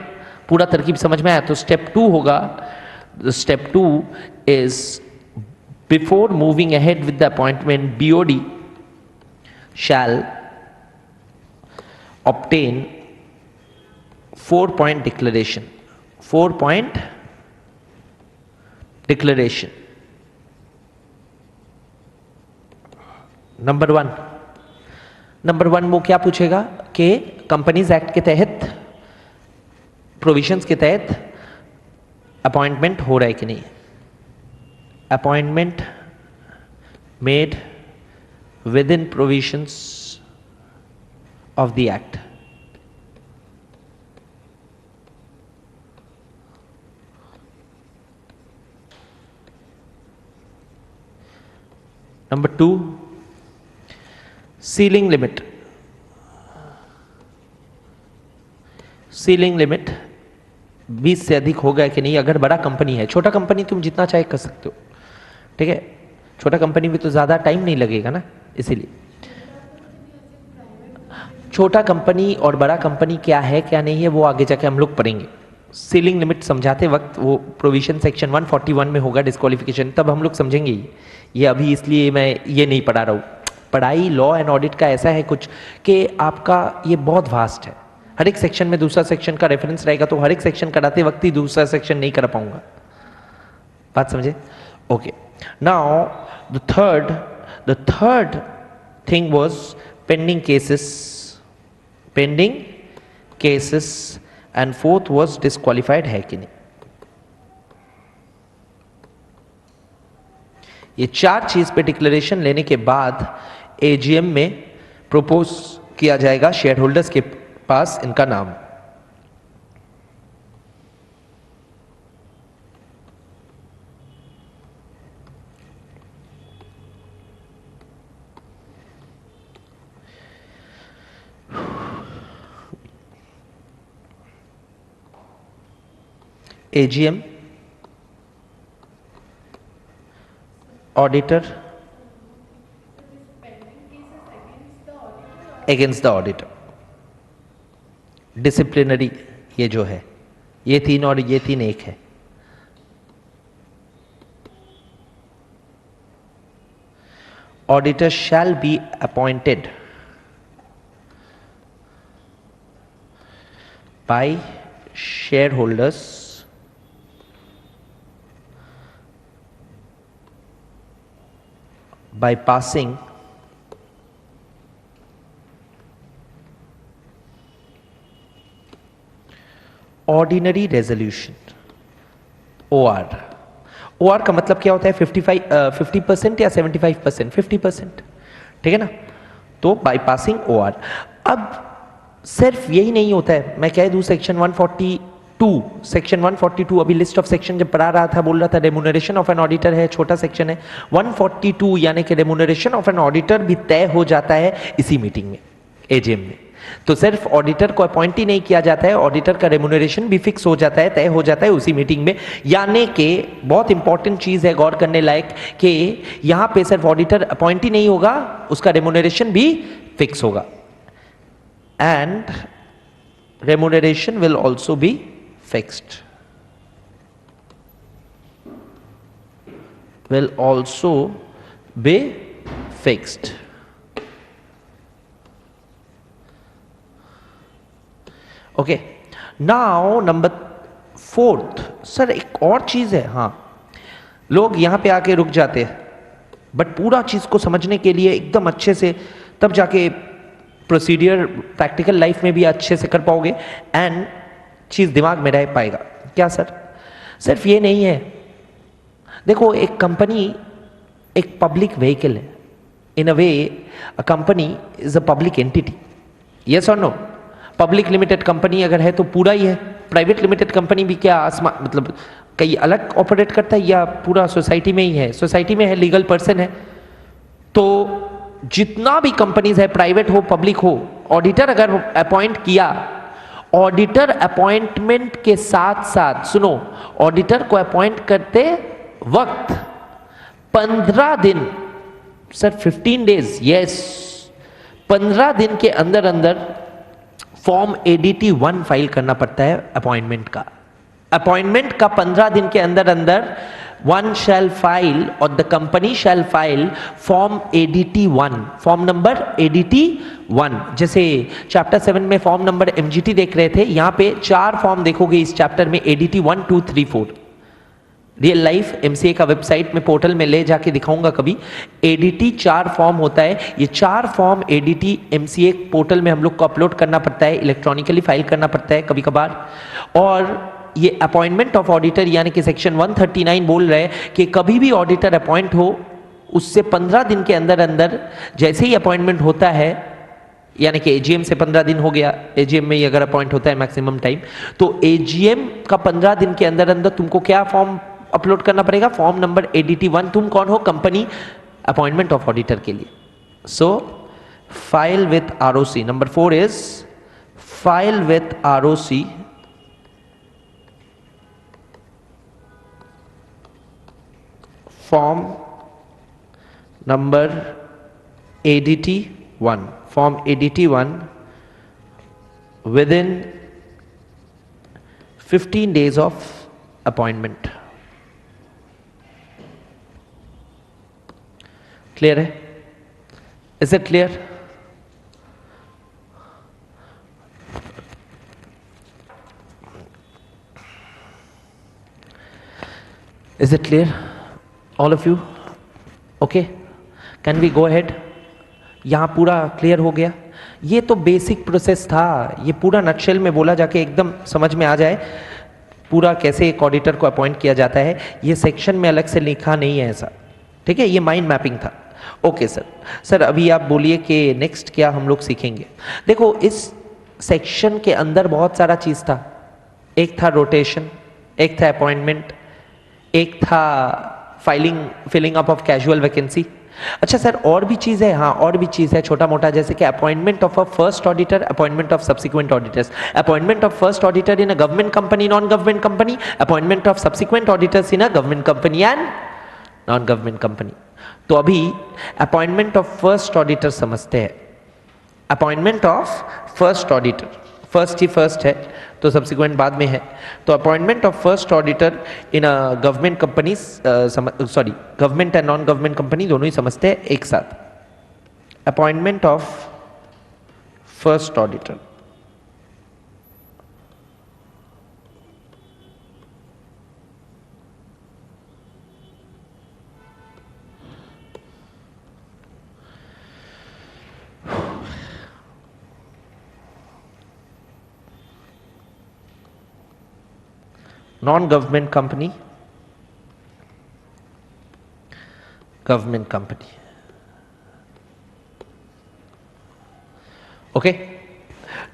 पूरा तरकीब समझ में आया? तो स्टेप 2 होगा, step 2 is before moving ahead with the appointment BOD shall obtain 4-point declaration. 4-point declaration. Number 1 वो क्या पूछेगा कि कंपनीज एक्ट के तहत, प्रोविजंस के तहत अपॉइंटमेंट हो रहा है कि नहीं। Appointment made with in provisions of the act. Number 2, ceiling limit. Ceiling limit 20 से अधिक होगा कि नहीं। अगर बड़ा कंपनी है, छोटा कंपनी तुम जितना चाहे कर सकते हो। ठीक है, छोटा कंपनी में तो ज्यादा टाइम नहीं लगेगा ना, इसीलिए। छोटा कंपनी और बड़ा कंपनी क्या है क्या नहीं है वो आगे जाके हम लोग पढ़ेंगे। सीलिंग लिमिट समझाते वक्त वो प्रोविजन सेक्शन 141 में होगा डिस्क्वालिफिकेशन, तब हम लोग समझेंगे ये अभी इसलिए मैं ये नहीं पढ़ा रहा हूँ। पढ़ाई लॉ एंड ऑडिट का ऐसा है कुछ कि आपका ये बहुत वास्ट है। हर एक सेक्शन में दूसरा सेक्शन का रेफरेंस रहेगा, तो हर एक सेक्शन कराते वक्त ही दूसरा सेक्शन नहीं कर पाऊंगा। बात समझे? Okay, now the third thing was pending cases and fourth was disqualified है कि नहीं। ये 4 चीज पे डिक्लेरेशन लेने के बाद एजीएम में प्रपोज किया जाएगा शेयर होल्डर्स के पास इनका नाम। AGM, auditor against the auditor, disciplinary ये जो है, ये 3 और ये 3 एक है। Auditor shall be appointed by shareholders by passing ordinary resolution OR। OR का मतलब क्या होता है? 50% या 75%? 50%, ठीक है ना। तो बाई पासिंग OR। अब सिर्फ यही नहीं होता है, मैं कह दूं सेक्शन 142 अभी लिस्ट ऑफ सेक्शन जब पढ़ा रहा था बोल रहा था रेम्यूनरेशन ऑफ एन ऑडिटर है, छोटा सेक्शन है। 142 यानी कि रेम्यूनरेशन ऑफ एन ऑडिटर भी तय हो जाता है इसी मीटिंग में, एजीएम में। तो सिर्फ ऑडिटर को अपॉइंट ही नहीं किया जाता है, ऑडिटर का रेम्यूनरेशन भी फिक्स हो जाता है, तय हो जाता है उसी मीटिंग में। यानी कि बहुत इंपॉर्टेंट चीज है गौर करने लायक कि यहां पे सिर्फ ऑडिटर अपॉइंट ही नहीं होगा, उसका रेम्यूनरेशन भी फिक्स होगा। and remuneration will also be fixed. Will also be fixed. Okay. Now number 4th, sir एक और चीज है, हाँ लोग यहां पे आके रुक जाते हैं, बट पूरा चीज को समझने के लिए एकदम अच्छे से तब जाके प्रोसीडियर प्रैक्टिकल लाइफ में भी अच्छे से कर पाओगे एंड चीज दिमाग में रह पाएगा। क्या सर? सिर्फ ये नहीं है, देखो एक कंपनी एक पब्लिक व्हीकल है, in a way a company is a public entity, yes और नो? पब्लिक लिमिटेड कंपनी अगर है तो पूरा ही है, प्राइवेट लिमिटेड कंपनी भी क्या मतलब कहीं अलग ऑपरेट करता है या पूरा सोसाइटी में ही है? सोसाइटी में है, लीगल पर्सन है। तो जितना भी कंपनीज है, प्राइवेट हो पब्लिक हो, ऑडिटर अगर अपॉइंट किया, ऑडिटर अपॉइंटमेंट के साथ साथ सुनो, ऑडिटर को अपॉइंट करते वक्त 15 दिन, सर 15 डेज, यस 15 दिन के अंदर अंदर फॉर्म ADT 1 फाइल करना पड़ता है अपॉइंटमेंट का। अपॉइंटमेंट का 15 दिन के अंदर अंदर one shall file or the company shall file form ADT 1, form number ADT 1। जैसे चैप्टर 7 में फॉर्म नंबर MGT देख रहे थे, यहां पे 4 फॉर्म देखोगे इस चैप्टर में, ADT 1 2 3 4। रियल लाइफ MCA का वेबसाइट में पोर्टल में ले जाके दिखाऊंगा कभी। ADT 4 फॉर्म होता है, ये 4 फॉर्म ADT MCA पोर्टल में हम लोग को अपलोड करना पड़ता है, इलेक्ट्रॉनिकली फाइल करना पड़ता है कभी कभार। और ये अपॉइंटमेंट ऑफ ऑडिटर यानी कि सेक्शन 139 बोल रहे हैं कि कभी भी ऑडिटर अपॉइंट हो उससे 15 दिन के अंदर अंदर जैसे ही अपॉइंटमेंट होता है, यानी कि AGM से 15 दिन हो गया, AGM में ही अगर अपॉइंट होता है मैक्सिमम टाइम, तो AGM का 15 दिन के अंदर अंदर तुमको क्या फॉर्म अपलोड करना पड़ेगा? Form number ADT 1। तुम कौन हो? कंपनी, अपॉइंटमेंट ऑफ ऑडिटर के लिए। So file with ROC। Number 4 is file with ROC form number ADT 1, form ADT 1 within 15 days of appointment. Clear है? Is it clear? Is it clear all of you? Okay, can we go ahead? यहां पूरा clear हो गया? ये तो basic process था, ये पूरा नटशेल में बोला जाके एकदम समझ में आ जाए पूरा कैसे एक ऑडिटर को अपॉइंट किया जाता है। ये सेक्शन में अलग से लिखा नहीं है ऐसा, ठीक है? ये माइंड मैपिंग था। Okay sir. सर अभी आप बोलिए कि नेक्स्ट क्या हम लोग सीखेंगे। देखो इस सेक्शन के अंदर बहुत सारा चीज था। एक था रोटेशन, एक था अपॉइंटमेंट, एक था filling up of casual vacancy. अच्छा सर और भी चीज है? हाँ और भी चीज है छोटा मोटा, जैसे कि appointment of a first auditor, appointment of subsequent auditors, appointment of first auditor in a government company, non government company, appointment of subsequent auditors in a government company and non government company. तो अभी appointment of first auditor समझते हैं। Appointment of first auditor, first he first है तो subsequent बाद में है। तो appointment of first auditor in a government company, sorry government and non government company दोनों ही समझते हैं एक साथ। Appointment of first auditor, non government company, government company. Okay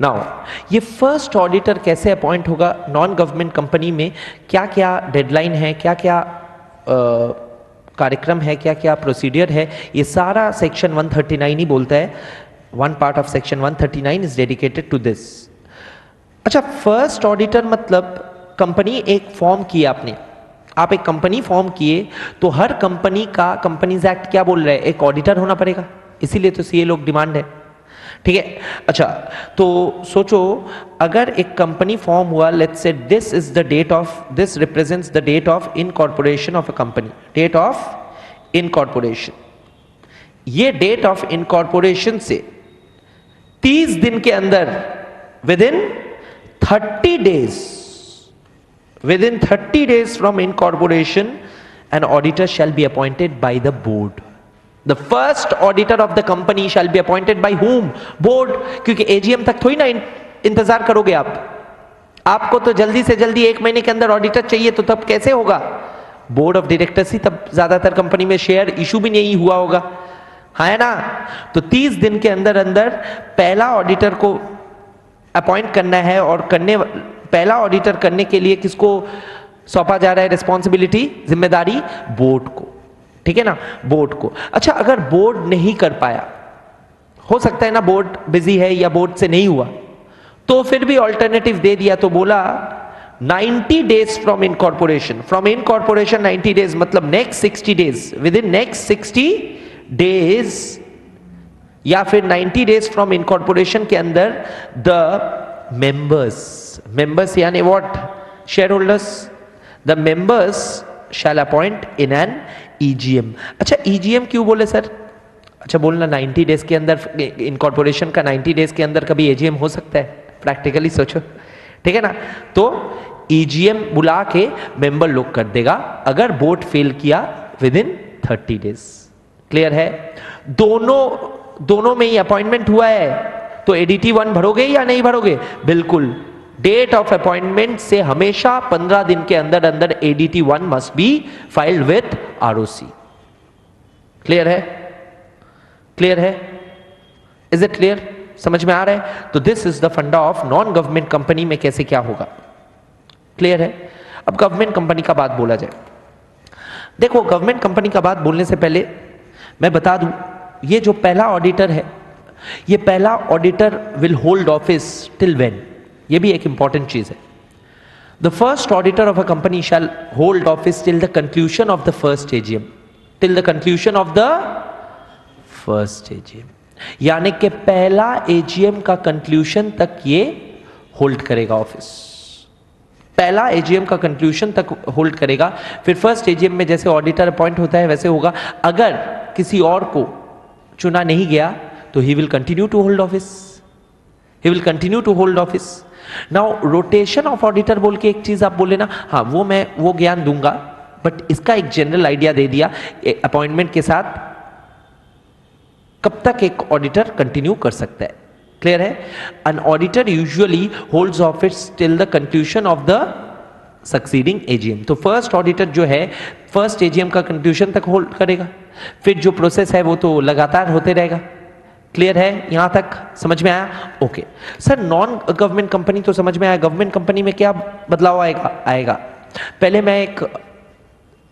now ये फर्स्ट ऑडिटर कैसे अपॉइंट होगा नॉन गवर्नमेंट कंपनी में, क्या क्या डेडलाइन है, क्या क्या कार्यक्रम है, क्या क्या प्रोसीडियर है, ये सारा सेक्शन 139 ही बोलता है। One part of section 139 is dedicated to this. अच्छा फर्स्ट ऑडिटर मतलब कंपनी एक फॉर्म किया आपने, आप एक कंपनी फॉर्म किए तो हर कंपनी का कंपनीज एक्ट क्या बोल रहा है, एक ऑडिटर होना पड़ेगा, इसीलिए तो सीए लोग डिमांड है, ठीक है। अच्छा, तो सोचो अगर एक कंपनी फॉर्म हुआ, let's say this is the date of, this represents the date of incorporation of a company, date of incorporation. ये डेट ऑफ इनकॉर्पोरेशन से 30 दिन के अंदर, within 30 days, within 30 days from incorporation an auditor shall be appointed by the board. The first auditor of the company shall be appointed by whom? Board. क्योंकि AGM तक थोड़ी ना इंतजार करोगे आप, आपको तो जल्दी से जल्दी 1 महीने के अंदर ऑडिटर चाहिए, तो तब कैसे होगा? बोर्ड ऑफ डायरेक्टर्स ही तब ज्यादातर कंपनी में शेयर इशू भी नहीं हुआ होगा, है ना? तो 30 दिन के अंदर अंदर पहला ऑडिटर को अपॉइंट करना है, और पहला ऑडिटर करने के लिए किसको सौंपा जा रहा है रिस्पॉन्सिबिलिटी, जिम्मेदारी? बोर्ड को, ठीक है ना, बोर्ड को। अच्छा, अगर बोर्ड नहीं कर पाया, हो सकता है ना बोर्ड बिजी है या बोर्ड से नहीं हुआ, तो फिर भी ऑल्टरनेटिव दे दिया, तो बोला 90 days from incorporation, from incorporation 90 days, मतलब next 60 days, within next 60 days, या फिर 90 डेज फ्रॉम इनकॉर्पोरेशन के अंदर द members यानी what? shareholders, the members shall appoint in an EGM. अच्छा, EGM क्यों बोले सर? अच्छा, बोलना 90 डेज के अंदर, इनकॉर्पोरेशन का 90 डेज के अंदर कभी EGM हो सकता है? प्रैक्टिकली सोचो, ठीक है ना? तो EGM बुला के मेंबर लोग कर देगा अगर बोर्ड फेल किया विद इन 30 डेज। क्लियर है? दोनों में ही अपॉइंटमेंट हुआ है, तो ADT 1 भरोगे या नहीं भरोगे? बिल्कुल। डेट ऑफ अपॉइंटमेंट से हमेशा 15 दिन के अंदर अंदर ADT 1 must be filed with ROC। Clear है? क्लियर है? Is it clear? समझ में आ रहा है? तो this is the funda of non government company में कैसे क्या होगा। क्लियर है? अब गवर्नमेंट कंपनी का बात बोला जाए, देखो गवर्नमेंट कंपनी का बात बोलने से पहले मैं बता दूं, ये जो पहला ऑडिटर है, ये पहला auditor will hold office till when? ये भी एक इंपॉर्टेंट चीज है। The first auditor of a company shall hold office till the conclusion of the first AGM, till the conclusion of the first AGM, यानी कि पहला AGM का conclusion तक ये होल्ड करेगा ऑफिस। पहला AGM का कंक्लूजन तक होल्ड करेगा, फिर फर्स्ट AGM में जैसे ऑडिटर अपॉइंट होता है वैसे होगा। अगर किसी और को चुना नहीं गया तो he will continue to hold office, he will continue to hold office. Now rotation of auditor बोल के एक चीज आप बोले ना, हाँ वो ज्ञान दूंगा, बट इसका एक जनरल आइडिया दे दिया अपॉइंटमेंट के साथ कब तक एक ऑडिटर कंटिन्यू कर सकता है। क्लियर है? An auditor usually holds office till the conclusion of the succeeding AGM। तो फर्स्ट ऑडिटर जो है फर्स्ट AGM का कंक्लूजन तक होल्ड करेगा, फिर जो प्रोसेस है वो तो लगातार होते रहेगा। क्लियर है? यहां तक समझ में आया? Okay sir, non government company तो समझ में आया, गवर्नमेंट कंपनी में क्या बदलाव आएगा? पहले मैं एक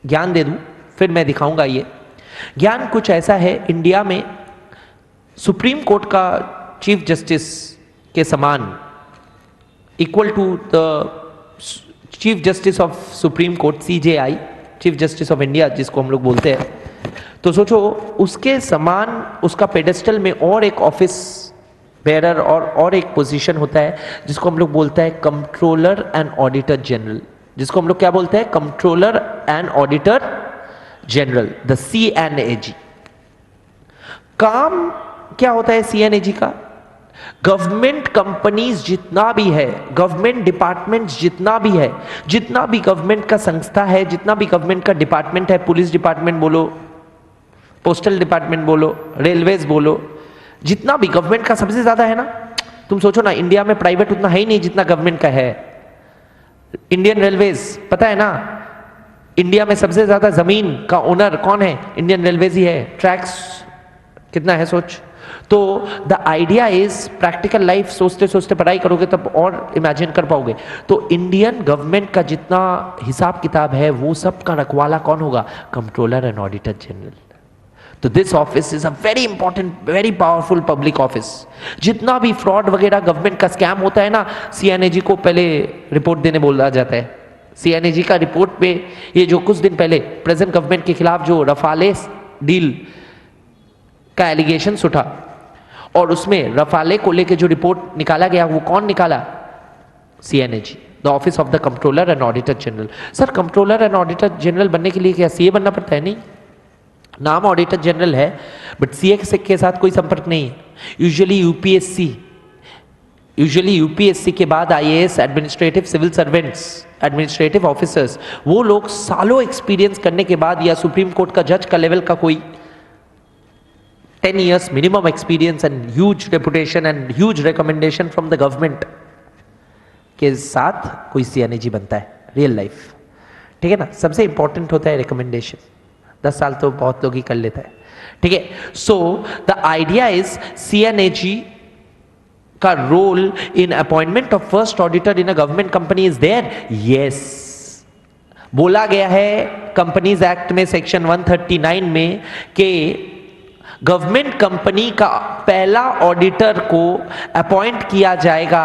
ज्ञान दे दूं, फिर मैं दिखाऊंगा। ये ज्ञान कुछ ऐसा है, इंडिया में सुप्रीम कोर्ट का चीफ जस्टिस के समान, equal to the Chief Justice of Supreme Court CJI, Chief Justice of India जिसको हम लोग बोलते हैं, तो सोचो उसके समान उसका पेडेस्टल में और एक ऑफिस बेरर और एक पोजीशन होता है जिसको हम लोग बोलते हैं कंट्रोलर एंड ऑडिटर जनरल, जिसको हम लोग क्या बोलते हैं? Controller and auditor general, the CNAG। काम क्या होता है CNAG का? गवर्नमेंट कंपनीज जितना भी है, गवर्नमेंट डिपार्टमेंट्स जितना भी है, जितना भी गवर्नमेंट का संस्था है, जितना भी गवर्नमेंट का डिपार्टमेंट है, पुलिस डिपार्टमेंट बोलो, पोस्टल डिपार्टमेंट बोलो, रेलवेज बोलो, जितना भी गवर्नमेंट का सबसे ज्यादा है ना। तुम सोचो ना, इंडिया में प्राइवेट उतना है ही नहीं जितना गवर्नमेंट का है। इंडियन रेलवेज पता है ना, इंडिया में सबसे ज्यादा जमीन का ओनर कौन है? इंडियन रेलवेज ही है। ट्रैक्स कितना है सोच। तो the idea is practical life सोचते सोचते पढ़ाई करोगे तब और इमेजिन कर पाओगे। तो इंडियन गवर्नमेंट का जितना हिसाब किताब है वो सब का रखवाला कौन होगा? Controller and auditor general. तो this office is a very important, very powerful public office. जितना भी फ्रॉड वगैरह गवर्नमेंट का स्कैम होता है ना, CNAG को पहले रिपोर्ट देने बोला जाता है। CNAG का रिपोर्ट पे ये जो कुछ दिन पहले प्रेजेंट गवर्नमेंट के खिलाफ जो रफाले डील का एलिगेशन उठा, और उसमें रफाले को लेके जो रिपोर्ट निकाला गया वो कौन निकाला? C and AG, the office of the controller and auditor general. Sir controller and auditor general बनने के लिए क्या सीए बनना पड़ता है? नहीं, नाम ऑडिटर जनरल है बट सीए के साथ कोई संपर्क नहीं है। यूजुअली यूपीएससी के बाद IAS, administrative civil servants, administrative officers, वो लोग सालों एक्सपीरियंस करने के बाद, या सुप्रीम कोर्ट का जज का लेवल का कोई 10 years minimum experience and huge reputation and huge recommendation from the government के साथ कोई सीएनएजी बनता है रियल लाइफ। ठीक है ना, सबसे इंपॉर्टेंट होता है रिकमेंडेशन। 10 साल तो बहुत लोग ही कर लेता है। ठीक है, so the idea is CNAG का role in appointment of first auditor in a government company is there. Yes, बोला गया है कंपनीज एक्ट में सेक्शन 139 में कि गवर्नमेंट कंपनी का पहला ऑडिटर को अपॉइंट किया जाएगा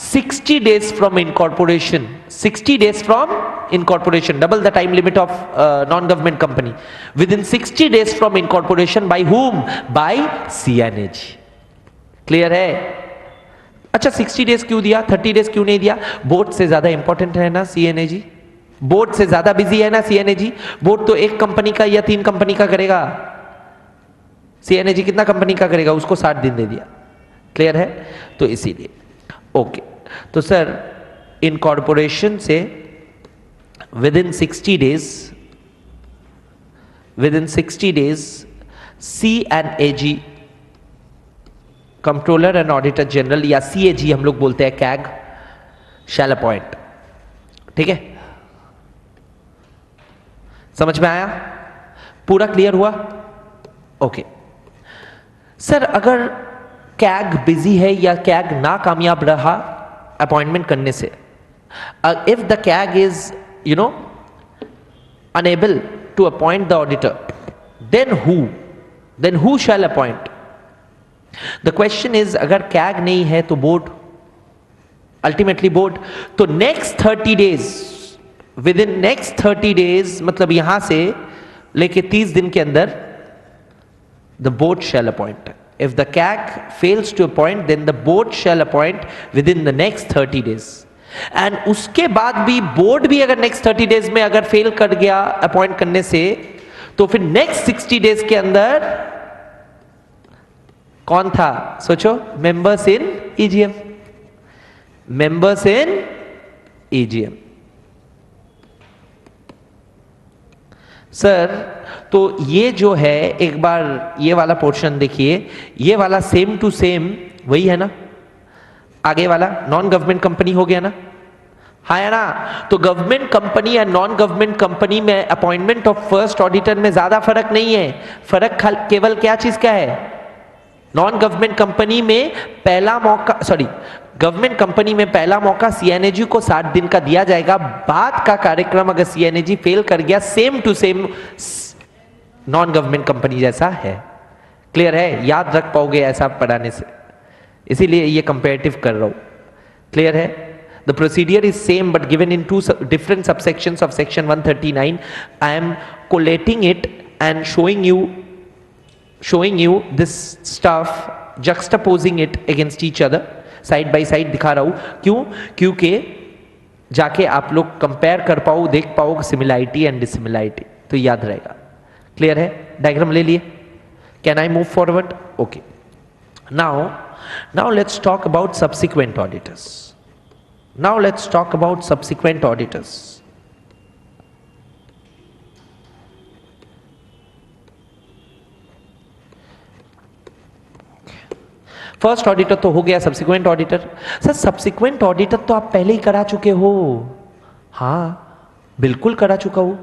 60 days from incorporation. 60 days from incorporation, double the time limit of non government company, within 60 days from incorporation. By whom? By C and AG. Clear है? अच्छा, 60 डेज क्यों दिया, 30 डेज क्यों नहीं दिया? बोर्ड से ज्यादा इंपॉर्टेंट है ना सीएनएजी, बोर्ड से ज्यादा बिजी है ना सीएनएजी। बोर्ड तो एक कंपनी का या 3 कंपनी का करेगा, सीएनएजी कितना कंपनी का करेगा? उसको 60 दिन दे दिया। क्लियर है? तो इसीलिए ओके। तो सर इनकॉर्पोरेशन से within 60 days C and AG, controller and auditor general, या सीएजी हम लोग बोलते हैं, कैग शैल अपॉइंट। ठीक है, समझ में आया? पूरा क्लियर हुआ? ओके। सर अगर कैग बिजी है या कैग ना कामयाब रहा अपॉइंटमेंट करने से, if the CAG is unable to appoint the auditor, then who shall appoint? The question is, अगर कैग नहीं है तो बोर्ड, अल्टीमेटली बोर्ड। तो next 30 days, within next 30 days मतलब यहां से लेके 30 दिन के अंदर the board shall appoint. If the CAG fails to appoint, then the board shall appoint within the next 30 days. And उसके बाद भी बोर्ड भी अगर नेक्स्ट 30 डेज में अगर फेल कर गया अपॉइंट करने से, तो फिर नेक्स्ट 60 डेज के अंदर कौन था? सोचो, members in EGM, members in EGM. Sir तो ये जो है, एक बार ये वाला पोर्शन देखिए, ये वाला सेम टू सेम वही है ना, आगे वाला नॉन गवर्नमेंट कंपनी हो गया ना, हाँ है ना। तो गवर्नमेंट कंपनी या नॉन गवर्नमेंट कंपनी में अपॉइंटमेंट ऑफ फर्स्ट ऑडिटर में ज्यादा फर्क नहीं है। फर्क केवल क्या चीज का है? नॉन गवर्नमेंट कंपनी में पहला मौका, सॉरी, गवर्नमेंट कंपनी में पहला मौका सीएनएजी को 60 दिन का दिया जाएगा। बाद का कार्यक्रम अगर सीएनएजी फेल कर गया, same to same non government company जैसा है। क्लियर है? याद रख पाओगे ऐसा पढ़ाने से, इसीलिए ये कंपेरेटिव कर रहा हूं। क्लियर है? The procedure is same but given in 2 different subsections of section 139. I am collating it and showing you this stuff, juxtaposing it against each other, side by side दिखा रहा हूं। क्यों? क्योंकि जाके आप लोग कंपेयर कर पाओ, देख पाओ सिमिलैरिटी एंड डिसिमिलैरिटी, तो याद रहेगा। क्लियर है? डायग्राम ले लिए? Can I move forward? Okay. Now let's talk about subsequent auditors. Now let's talk about subsequent auditors. First auditor तो हो गया, subsequent auditor. Sir subsequent auditor तो आप पहले ही करा चुके हो। हाँ बिल्कुल करा चुका हूं।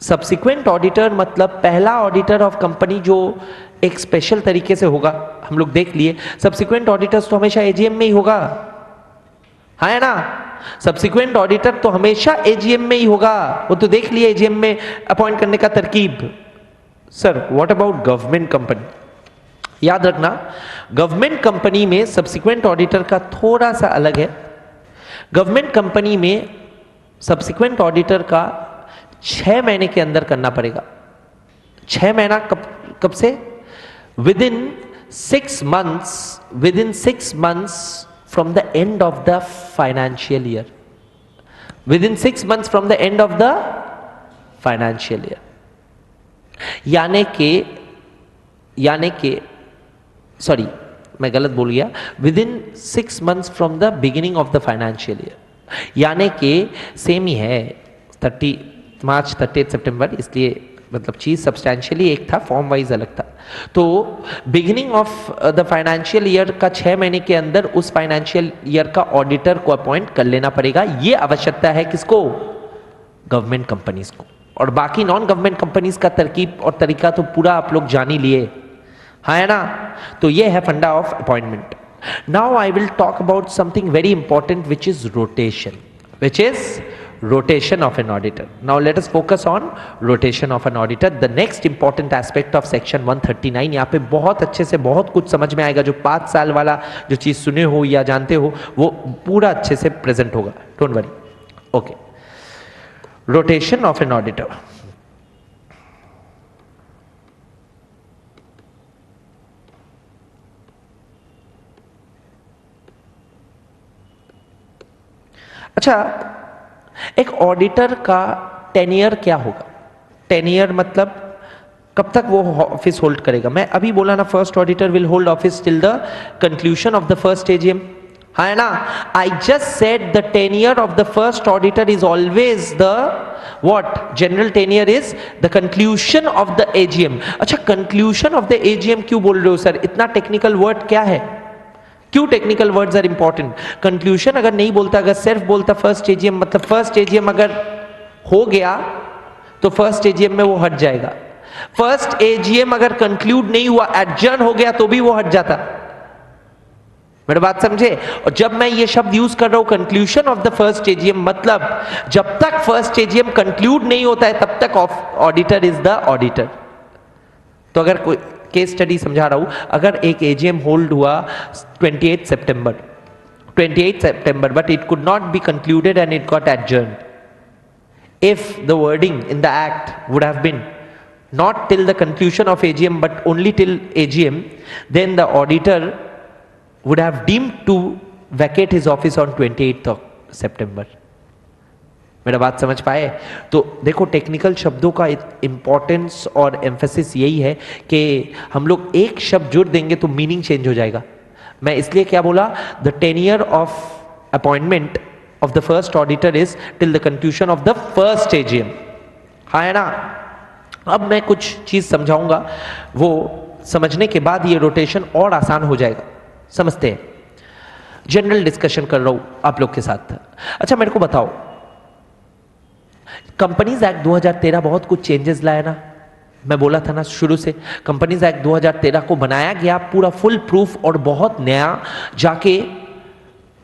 सब्सिक्वेंट ऑडिटर मतलब पहला ऑडिटर ऑफ कंपनी जो एक स्पेशल तरीके से होगा, हम लोग देख लिए। सब्सिक्वेंट ऑडिटर्स तो हमेशा एजीएम में ही होगा, हाँ है ना। सब्सिक्वेंट ऑडिटर तो हमेशा एजीएम में ही होगा, वो तो देख लिए एजीएम में अपॉइंट करने का तरकीब। Sir what about government company? याद रखना, गवर्नमेंट कंपनी में सब्सिक्वेंट ऑडिटर का थोड़ा सा अलग है। गवर्नमेंट कंपनी में सब्सिक्वेंट ऑडिटर का 6 महीने के अंदर करना पड़ेगा। 6 महीना कब से? With in within 6 months from the end of the financial year. Within 6 months from the end of the financial year. यानी के सॉरी मैं गलत बोल गया, within 6 months from the beginning of the financial year, यानी कि सेम ही है 30 मार्च 30 सितंबर, इसलिए मतलब चीज सब्सटैंशियली एक था, फॉर्म वाइज अलग था। तो beginning of the financial year का 6 महीने के अंदर उस फाइनेंशियल ईयर का ऑडिटर को अपॉइंट कर लेना पड़ेगा। ये आवश्यकता है किसको? गवर्नमेंट कंपनीज को। और बाकी नॉन गवर्नमेंट कंपनीज का तरकीब और तरीका तो पूरा आप लोग जान ही लिए, हाँ है ना। तो ये है funda of appointment. Now I will talk about something very important which is rotation, rotation of an auditor. Now let us focus on rotation of an auditor, the next important aspect of section 139। यहाँ पे बहुत अच्छे से बहुत कुछ समझ में आएगा, जो 5 साल वाला जो चीज सुने हो या जानते हो वो पूरा अच्छे से प्रेजेंट होगा, don't worry. Okay, rotation of an auditor. अच्छा, एक ऑडिटर का टेन्योर क्या होगा? टेन्योर मतलब कब तक वो ऑफिस होल्ड करेगा। मैं अभी बोला ना, first auditor will hold office till the conclusion of the first AGM, हाँ है ना। I just said the tenure of the first auditor is always the what? General tenure is the conclusion of the AGM. अच्छा, conclusion of the AGM क्यों बोल रहे हो sir? इतना technical word क्या है? क्यों technical words are important? Conclusion अगर नहीं बोलता, अगर सिर्फ बोलता फर्स्ट एजीएम, मतलब फर्स्ट एजीएम अगर हो गया तो फर्स्ट एजीएम में वो हट जाएगा। फर्स्ट एजीएम अगर कंक्लूड नहीं हुआ, एडजर्न हो गया, तो भी वो हट जाता। मेरी बात समझे? और जब मैं ये शब्द यूज कर रहा हूं conclusion of the first AGM, मतलब जब तक फर्स्ट एजीएम कंक्लूड नहीं होता है तब तक ऑडिटर इज द ऑडिटर। तो अगर कोई केस स्टडी समझा रहा हूं, अगर एक एजीएम होल्ड हुआ 28 सितंबर but it could not be concluded and it got adjourned, if the wording in the act would have been not till the conclusion of AGM but only till AGM, then the auditor would have deemed to vacate his office on 28th of September। मेरा बात समझ पाए? तो देखो, technical शब्दों का importance और emphasis यही है कि हम लोग एक शब्द जोड़ देंगे तो मीनिंग चेंज हो जाएगा। मैं इसलिए क्या बोला, the tenure of appointment of the first auditor is till the conclusion of the first AGM, हाँ है ना। अब मैं कुछ चीज समझाऊंगा, वो समझने के बाद ये रोटेशन और आसान हो जाएगा। समझते हैं, जनरल डिस्कशन कर रहा हूं आप लोग के साथ। अच्छा, मेरे को बताओ, कंपनीज एक्ट 2013 बहुत कुछ चेंजेस लाया ना। मैं बोला था ना शुरू से, कंपनीज एक्ट 2013 को बनाया गया पूरा फुल प्रूफ और बहुत नया, जाके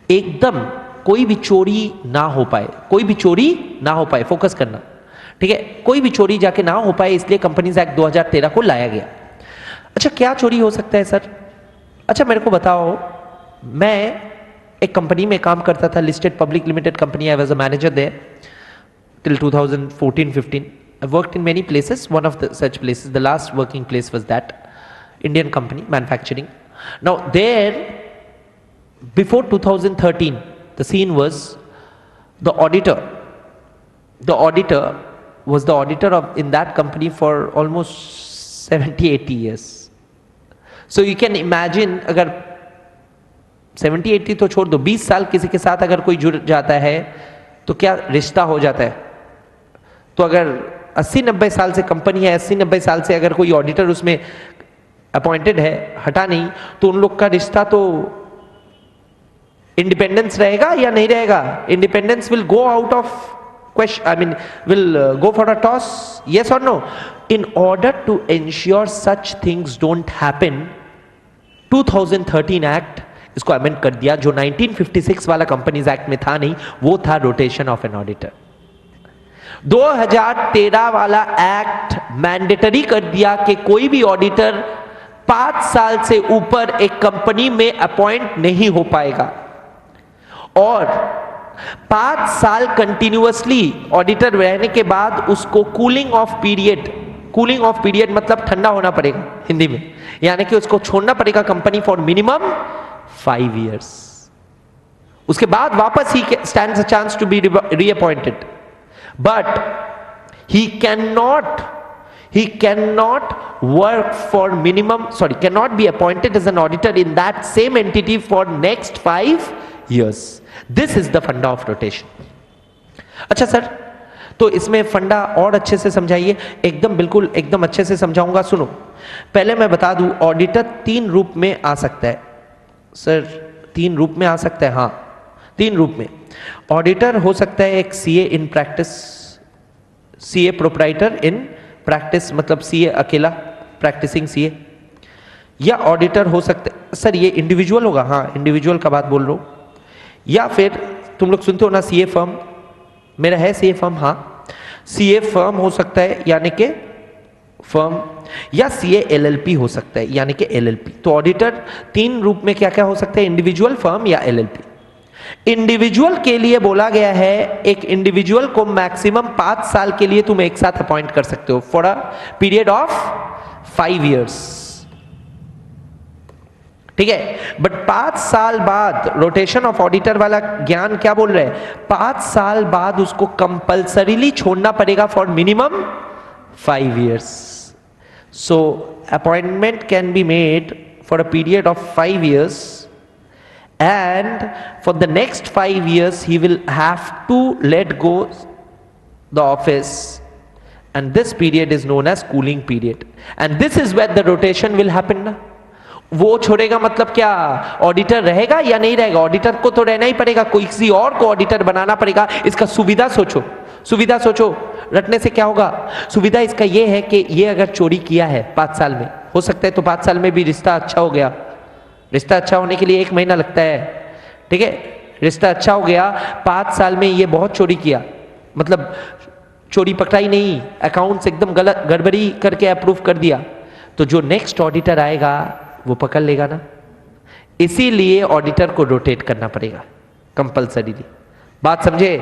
एकदम कोई भी चोरी ना हो पाए, कोई भी चोरी ना हो पाए, फोकस करना, ठीक है, कोई भी चोरी जाके ना हो पाए, इसलिए कंपनीज एक्ट 2013 को लाया गया। अच्छा, क्या चोरी हो सकता है सर? अच्छा, मेरे को बताओ, मैं एक कंपनी में काम करता था, listed public limited company. I was a manager there till 2014-15। I worked in many places. One of the such places, the last working place was that Indian company, manufacturing. Now there, before 2013, the scene was the auditor. The auditor was the auditor of in that company for almost 70-80 years. So you can imagine, अगर 70-80 तो छोड़ दो, 20 साल किसी के साथ अगर कोई जुड़ जाता है तो क्या रिश्ता हो जाता है। तो अगर 80-90 साल से कंपनी है, 80-90 साल से अगर कोई ऑडिटर उसमें अपॉइंटेड है, हटा नहीं, तो उन लोग का रिश्ता तो इंडिपेंडेंस रहेगा या नहीं रहेगा? Independence will go out of question, I mean will go for a toss, yes or no? In order to ensure such things don't happen, 2013 act इसको अमेंड कर दिया। जो 1956 वाला कंपनीज एक्ट में था नहीं, वो था रोटेशन ऑफ एन ऑडिटर। 2013 वाला एक्ट मैंडेटरी कर दिया कि कोई भी ऑडिटर 5 साल से ऊपर एक कंपनी में अपॉइंट नहीं हो पाएगा, और 5 साल कंटिन्यूअसली ऑडिटर रहने के बाद उसको cooling of period cooling of period मतलब ठंडा होना पड़ेगा हिंदी में, यानी कि उसको छोड़ना पड़ेगा कंपनी फॉर मिनिमम 5 years। उसके बाद वापस ही stands a chance to be reappointed, but he cannot work for minimum, cannot be appointed as an auditor in that same entity for next 5 years। This is the funda of rotation। अच्छा sir, तो इसमें फंडा और अच्छे से समझाइए। एकदम बिल्कुल एकदम अच्छे से समझाऊंगा, सुनो। पहले मैं बता दूं, ऑडिटर 3 रूप में आ सकता है। सर 3 रूप में आ सकता है? हाँ, 3 रूप में। ऑडिटर हो सकता है एक CA in practice, CA proprietor in practice, मतलब सीए अकेला प्रैक्टिसिंग सीए, या ऑडिटर हो सकते। सर ये इंडिविजुअल होगा? हाँ, इंडिविजुअल का बात बोल रहा हूं। या फिर तुम लोग सुनते हो ना सीए फर्म, मेरा है सीए फर्म, हाँ, सीए फर्म हो सकता है यानी कि फर्म, या सीए एलएलपी हो सकता है यानी कि एलएलपी। तो ऑडिटर 3 रूप में क्या क्या हो सकते हैं? इंडिविजुअल, फर्म या एलएलपी। इंडिविजुअल के लिए बोला गया है एक इंडिविजुअल को मैक्सिमम 5 साल के लिए तुम एक साथ अपॉइंट कर सकते हो for a period of 5 years, ठीक है। बट 5 साल बाद रोटेशन ऑफ ऑडिटर वाला ज्ञान क्या बोल रहे हैं? 5 साल बाद उसको कंपल्सरीली छोड़ना पड़ेगा for minimum 5 years। So appointment can be made for a period of 5 years, and for the next 5 years he will have to let go the office, and this period is known as cooling period, and this is where the rotation will happen ना। वो छोड़ेगा मतलब क्या? Auditor रहेगा या नहीं रहेगा? Auditor को तो रहना ही पड़ेगा, कोई किसी और को ऑडिटर बनाना पड़ेगा। इसका सुविधा सोचो, सुविधा सोचो, रटने से क्या होगा? सुविधा इसका ये है कि ये अगर चोरी किया है 5 साल में, हो सकता है तो 5 साल में भी रिश्ता अच्छा हो गया। रिश्ता अच्छा होने के लिए 1 महीना लगता है, ठीक है। रिश्ता अच्छा हो गया, 5 साल में ये बहुत चोरी किया, मतलब चोरी पकड़ाई नहीं, अकाउंट्स एकदम गलत गड़बड़ी करके अप्रूव कर दिया, तो जो नेक्स्ट ऑडिटर आएगा वो पकड़ लेगा ना। इसीलिए ऑडिटर को रोटेट करना पड़ेगा कंपल्सरीली। बात समझे?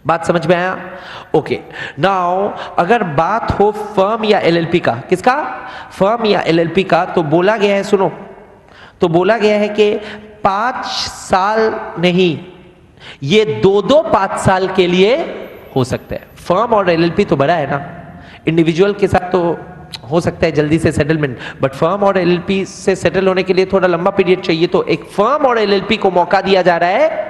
बात समझ में आया? ओके। नाउ अगर बात हो फर्म या एलएलपी का, किसका? फर्म या एलएलपी का, तो बोला गया है, सुनो, तो बोला गया है कि 5 साल नहीं, ये 2 5 साल के लिए हो सकता है। फर्म और एलएलपी तो बड़ा है ना, इंडिविजुअल के साथ तो हो सकता है जल्दी से सेटलमेंट, बट फर्म और एलएलपी से सेटल होने के लिए थोड़ा लंबा पीरियड चाहिए। तो एक फर्म और एलएलपी को मौका दिया जा रहा है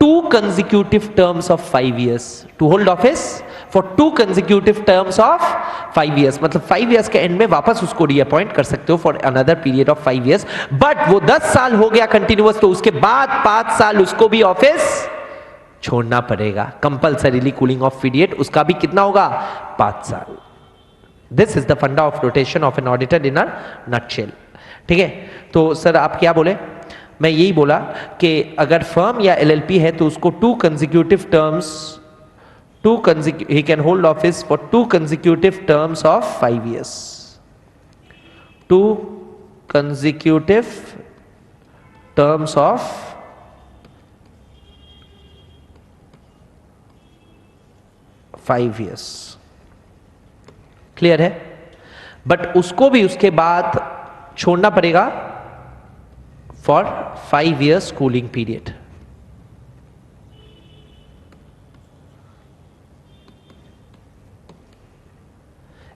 2 consecutive terms of 5 years to hold office for 2 consecutive terms of 5 years, मतलब 5 years के एंड में वापस उसको रीअपॉइंट कर सकते हो for another period of 5 years। But वो 10 साल हो गया कंटिन्यूअस, तो उसके बाद 5 साल उसको भी ऑफिस छोड़ना पड़ेगा कंपल्सरीली। कूलिंग ऑफ पीरियड उसका भी कितना होगा? 5 साल। This is the funda of rotation of an auditor in a nutshell, ठीक है। तो सर आप क्या बोले? मैं यही बोला कि अगर फर्म या एलएलपी है तो उसको 2 consecutive terms, he can hold office for 2 consecutive terms of 5 years, 2 consecutive terms of 5 years। Clear है? बट उसको भी उसके बाद छोड़ना पड़ेगा for 5 years cooling period।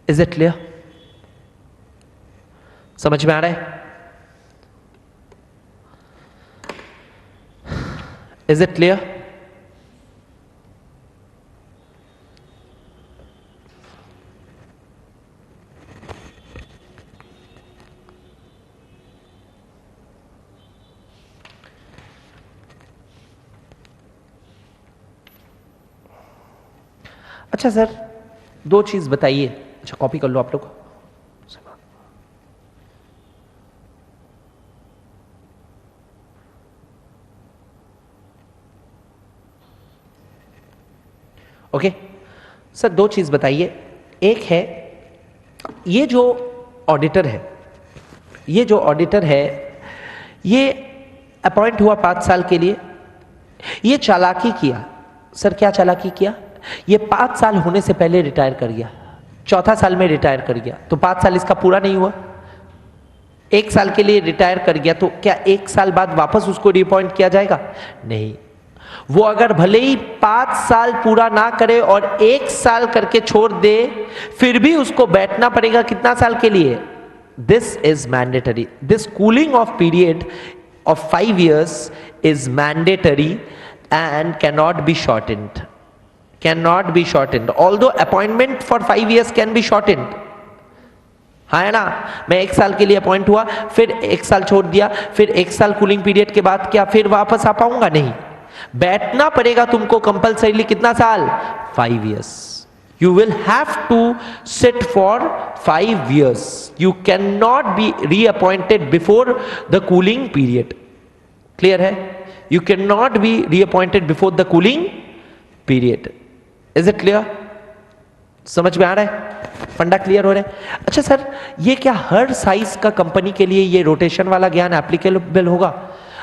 Is it clear? समझ में आ रहा है? Is it clear? अच्छा सर 2 चीज बताइए। अच्छा कॉपी कर लो आप लोग। ओके सर 2 चीज बताइए। एक है ये जो ऑडिटर है, ये जो ऑडिटर है ये अपॉइंट हुआ 5 साल के लिए, ये चालाकी किया। सर क्या चालाकी किया? ये 5 साल होने से पहले रिटायर कर गया, चौथा साल में रिटायर कर गया तो 5 साल इसका पूरा नहीं हुआ। 1 साल के लिए रिटायर कर गया तो क्या 1 साल बाद वापस उसको रिअपॉइंट किया जाएगा? नहीं। वो अगर भले ही 5 साल पूरा ना करे और 1 साल करके छोड़ दे, फिर भी उसको बैठना पड़ेगा कितना साल के लिए? This is mandatory. This cooling of period of 5 years is mandatory and cannot be shortened. Cannot be shortened. Although appointment for 5 years can be shortened. हाँ है ना, मैं 1 साल के लिए अपॉइंट हुआ, फिर 1 साल छोड़ दिया, फिर 1 साल कूलिंग पीरियड के बाद क्या फिर वापस आ पाऊंगा? नहीं, बैठना पड़ेगा तुमको कंपल्सरीली कितना साल? 5 years. You will have to sit for 5 years. You cannot be reappointed before the cooling period. Clear है? You cannot be reappointed before the cooling period. Is it clear? समझ में आ रहा है? फंडा क्लियर हो रहा है? अच्छा सर, ये क्या हर साइज का कंपनी के लिए ये रोटेशन वाला ज्ञान एप्लीकेबल होगा?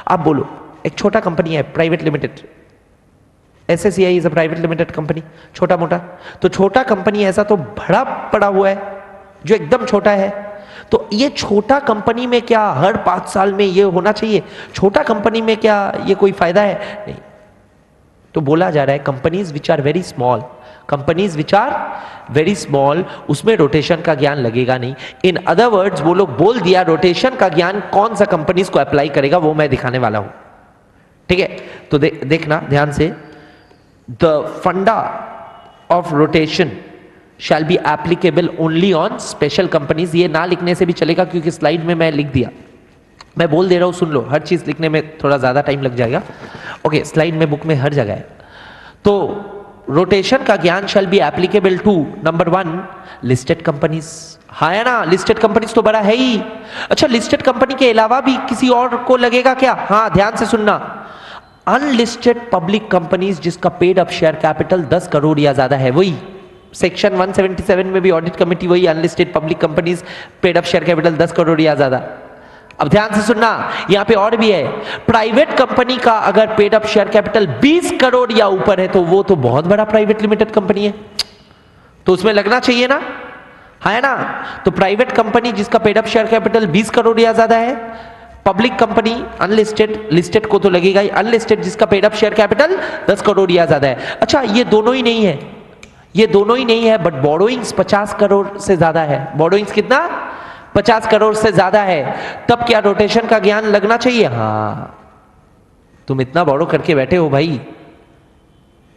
आप बोलो, एक छोटा कंपनी है private limited, SSCI is a private limited company, छोटा मोटा, तो छोटा कंपनी ऐसा तो बड़ा पड़ा हुआ है जो एकदम छोटा है, तो ये छोटा कंपनी में क्या हर 5 साल में ये होना चाहिए? छोटा कंपनी में क्या ये कोई फायदा है? नहीं। तो बोला जा रहा है companies which are very small, companies which are very small, उसमें रोटेशन का ज्ञान लगेगा नहीं। इन अदर वर्ड्स वो लोग बोल दिया रोटेशन का ज्ञान कौन सा कंपनीज को अप्लाई करेगा वो मैं दिखाने वाला हूं। ठीक है, तो देखना ध्यान से। The funda of rotation shall be applicable only on special companies. ये ना लिखने से भी चलेगा क्योंकि स्लाइड में मैं लिख दिया, मैं बोल दे रहा हूं, सुन लो, हर चीज लिखने में थोड़ा ज्यादा टाइम लग जाएगा। ओके, स्लाइड में बुक में हर जगह है। तो रोटेशन का ज्ञान shall be applicable to number 1 listed companies. हाँ है ना, लिस्टेड कंपनीज तो बड़ा है ही। अच्छा, लिस्टेड कंपनी के अलावा भी किसी और को लगेगा क्या? हाँ, ध्यान से सुनना। अनलिस्टेड पब्लिक कंपनीज जिसका paid up share capital 10 crore या ज्यादा है, वही सेक्शन 177 में भी ऑडिट कमेटी वही unlisted public companies paid up share capital 10 crore या ज्यादा। अब ध्यान से सुनना, यहां पे और भी है, प्राइवेट कंपनी का अगर paid up share capital 20 crore या ऊपर है तो वो तो बहुत बड़ा प्राइवेट लिमिटेड कंपनी है, तो उसमें लगना चाहिए ना, है ना। तो प्राइवेट कंपनी जिसका paid up share capital 20 crore या ज्यादा है, पब्लिक कंपनी अनलिस्टेड, लिस्टेड को तो लगेगा ही, अनलिस्टेड जिसका paid up share capital 10 crore या ज्यादा है। अच्छा, ये दोनों ही नहीं है, ये दोनों ही नहीं है, बट बोरोइंग्स 50 करोड़ से ज्यादा है। बोरोइंग्स कितना? 50 करोड़ से ज्यादा है, तब क्या रोटेशन का ज्ञान लगना चाहिए? हाँ, तुम इतना बोरो करके बैठे हो भाई,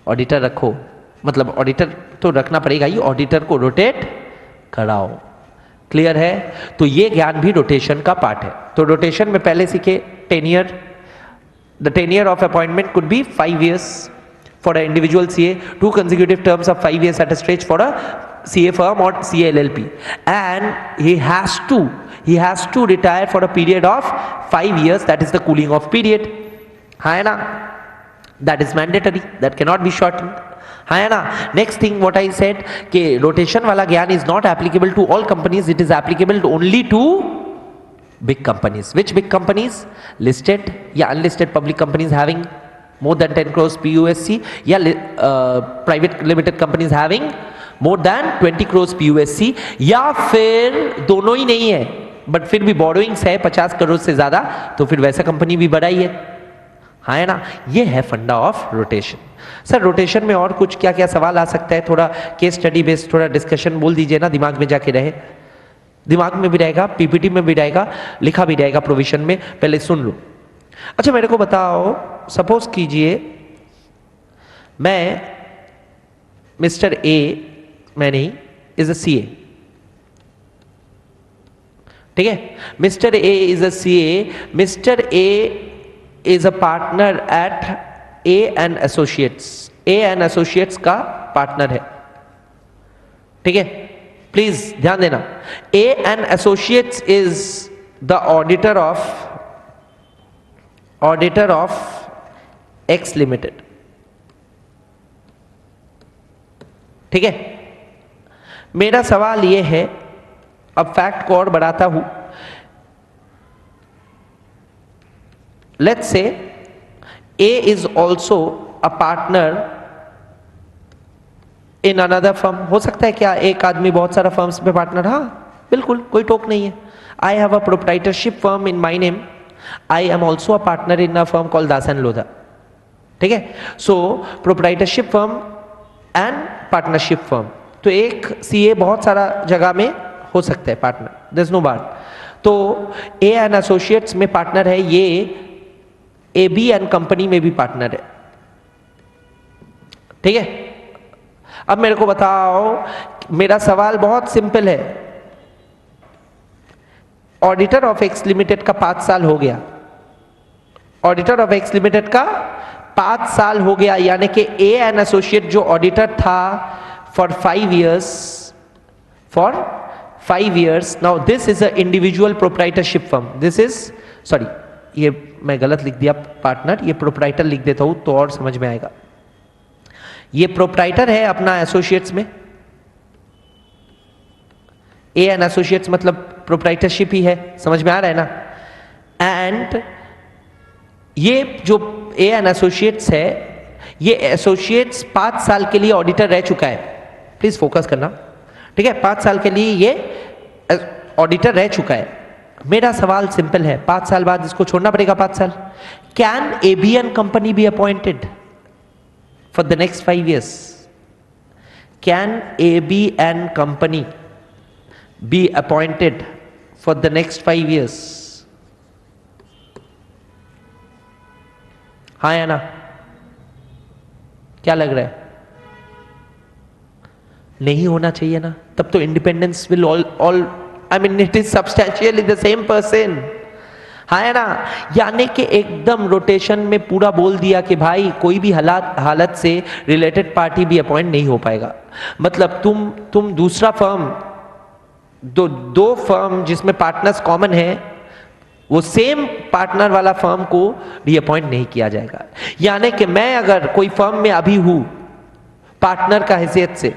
ऑडिटर रखो, मतलब ऑडिटर तो रखना पड़ेगा ही, ऑडिटर को रोटेट कराओ। क्लियर है? तो ये ज्ञान भी रोटेशन का पार्ट है। तो रोटेशन में पहले सीखे tenure, the tenure of appointment could be 5 years for an individual CA, 2 consecutive terms of 5 years at a stretch for a CA firm or CA LLP, and he has to retire for a period of 5 years, that is the cooling off period, है ना, that is mandatory, that cannot be shortened, है ना। Next thing what I said कि rotation वाला ज्ञान is not applicable to all companies, it is applicable only to big companies. Which big companies? Listed या unlisted public companies having more than 10 crores PUSC, या private limited companies having more than 20 crores PUSC, या फिर दोनों ही नहीं है but फिर भी borrowings है 50 करोड़ से ज्यादा, तो फिर वैसा कंपनी भी बड़ा ही है ना। ये है funda of rotation. Sir rotation में और कुछ क्या क्या सवाल आ सकता है? थोड़ा केस स्टडी बेस्ड थोड़ा डिस्कशन बोल दीजिए ना, दिमाग में जाके रहे, दिमाग में भी रहेगा, पीपीटी में भी रहेगा, लिखा भी रहेगा प्रोविजन में, पहले सुन लो। अच्छा मेरे को बताओ, सपोज कीजिए मैं मिस्टर ए, मैं नहीं, इज अ सीए, ठीक है, mister A is a CA, mister A is a partner eight A and associates, A and associates का पार्टनर है, ठीक है, प्लीज ध्यान देना। A and associates is the auditor of x limited, ठीक है। मेरा सवाल यह है, अब फैक्ट को और बढ़ाता हूं, let's say A is also a partner in another firm. हो सकता है क्या एक आदमी बहुत सारा फर्म्स में पार्टनर? हाँ बिल्कुल, कोई टोक नहीं है। I have a proprietorship firm in my name, I am also a partner in a firm called Das and Lodha. ठीक है, so proprietorship firm and partnership firm. तो एक सीए बहुत सारा जगह में हो सकता है पार्टनर, देयर इज नो बात। तो ए एंड एसोसिएट्स में पार्टनर है, ये ए बी एंड कंपनी में भी पार्टनर है। ठीक है, अब मेरे को बताओ, मेरा सवाल बहुत सिंपल है। ऑडिटर ऑफ एक्स लिमिटेड का 5 साल हो गया, ऑडिटर ऑफ एक्स लिमिटेड का 5 साल हो गया, यानी कि ए एन एसोसिएट जो ऑडिटर था for 5 years, now this is a individual proprietorship firm, this is, sorry ये मैं गलत लिख दिया पार्टनर, ये प्रोप्राइटर लिख देता हूं तो और समझ में आएगा। ये प्रोप्राइटर है अपना एसोसिएट्स में, ए एन एसोसिएट्स मतलब प्रोप्राइटरशिप ही है, समझ में आ रहा है ना। एंड ये जो ए एन एसोसिएट्स है, ये एसोसिएट्स 5 साल के लिए ऑडिटर रह चुका है, प्लीज फोकस करना। ठीक है, 5 साल के लिए ये ऑडिटर रह चुका है। मेरा सवाल सिंपल है, 5 साल बाद इसको छोड़ना पड़ेगा 5 साल। Can ABN company be appointed for the next 5 years? Can ABN company be appointed for the next 5 years? हाँ या ना? क्या लग रहा है? नहीं होना चाहिए ना, तब तो independence will all I mean it is substantially the same person। हाँ है ना, यानी कि एकदम रोटेशन में पूरा बोल दिया कि भाई कोई भी हालत से रिलेटेड पार्टी भी अपॉइंट नहीं हो पाएगा। मतलब तुम दूसरा फर्म, दो फर्म जिसमें पार्टनर्स कॉमन है, वो सेम पार्टनर वाला फर्म को रीअपॉइंट नहीं किया जाएगा। यानी कि मैं अगर कोई फर्म में अभी हूं पार्टनर का हैसियत से,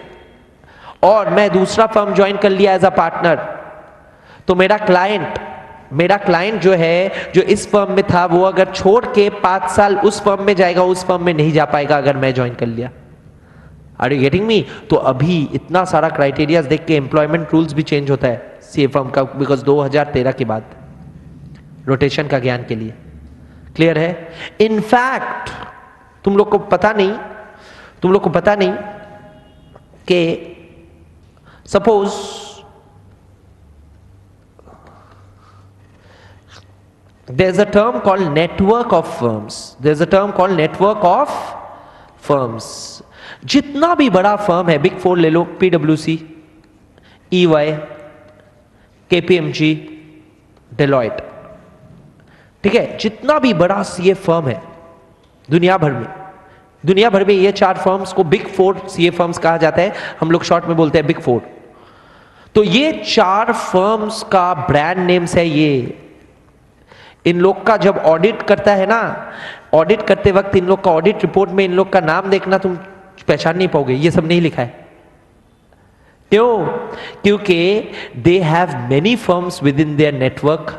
और मैं दूसरा फर्म ज्वाइन कर लिया एज अ पार्टनर, तो मेरा क्लाइंट जो है, जो इस फर्म में था, वो अगर छोड़ के 5 साल उस फर्म में जाएगा, उस फर्म में नहीं जा पाएगा अगर मैं ज्वाइन कर लिया। Are you getting me? तो अभी इतना सारा क्राइटेरिया देख के एम्प्लॉयमेंट रूल्स भी चेंज होता है सीए फर्म का, बिकॉज 2013 के बाद रोटेशन का ज्ञान के लिए। क्लियर है? इनफैक्ट तुम लोग को पता नहीं कि suppose there's a term called network of firms। जितना भी बड़ा फर्म है, बिग 4 ले लो, PwC, EY, KPMG, डेलॉयट, ठीक है, जितना भी बड़ा सीए फर्म है दुनिया भर में ये 4 फर्म्स को बिग 4 सीए फर्म्स कहा जाता है, हम लोग शॉर्ट में बोलते हैं बिग 4। तो ये 4 फर्म्स का ब्रांड नेम्स है। ये इन लोग का जब ऑडिट करता है ना, ऑडिट करते वक्त इन लोग का ऑडिट रिपोर्ट में इन लोग का नाम देखना, तुम पहचान नहीं पाओगे, ये सब नहीं लिखा है। क्यों? क्योंकि they have many firms within their network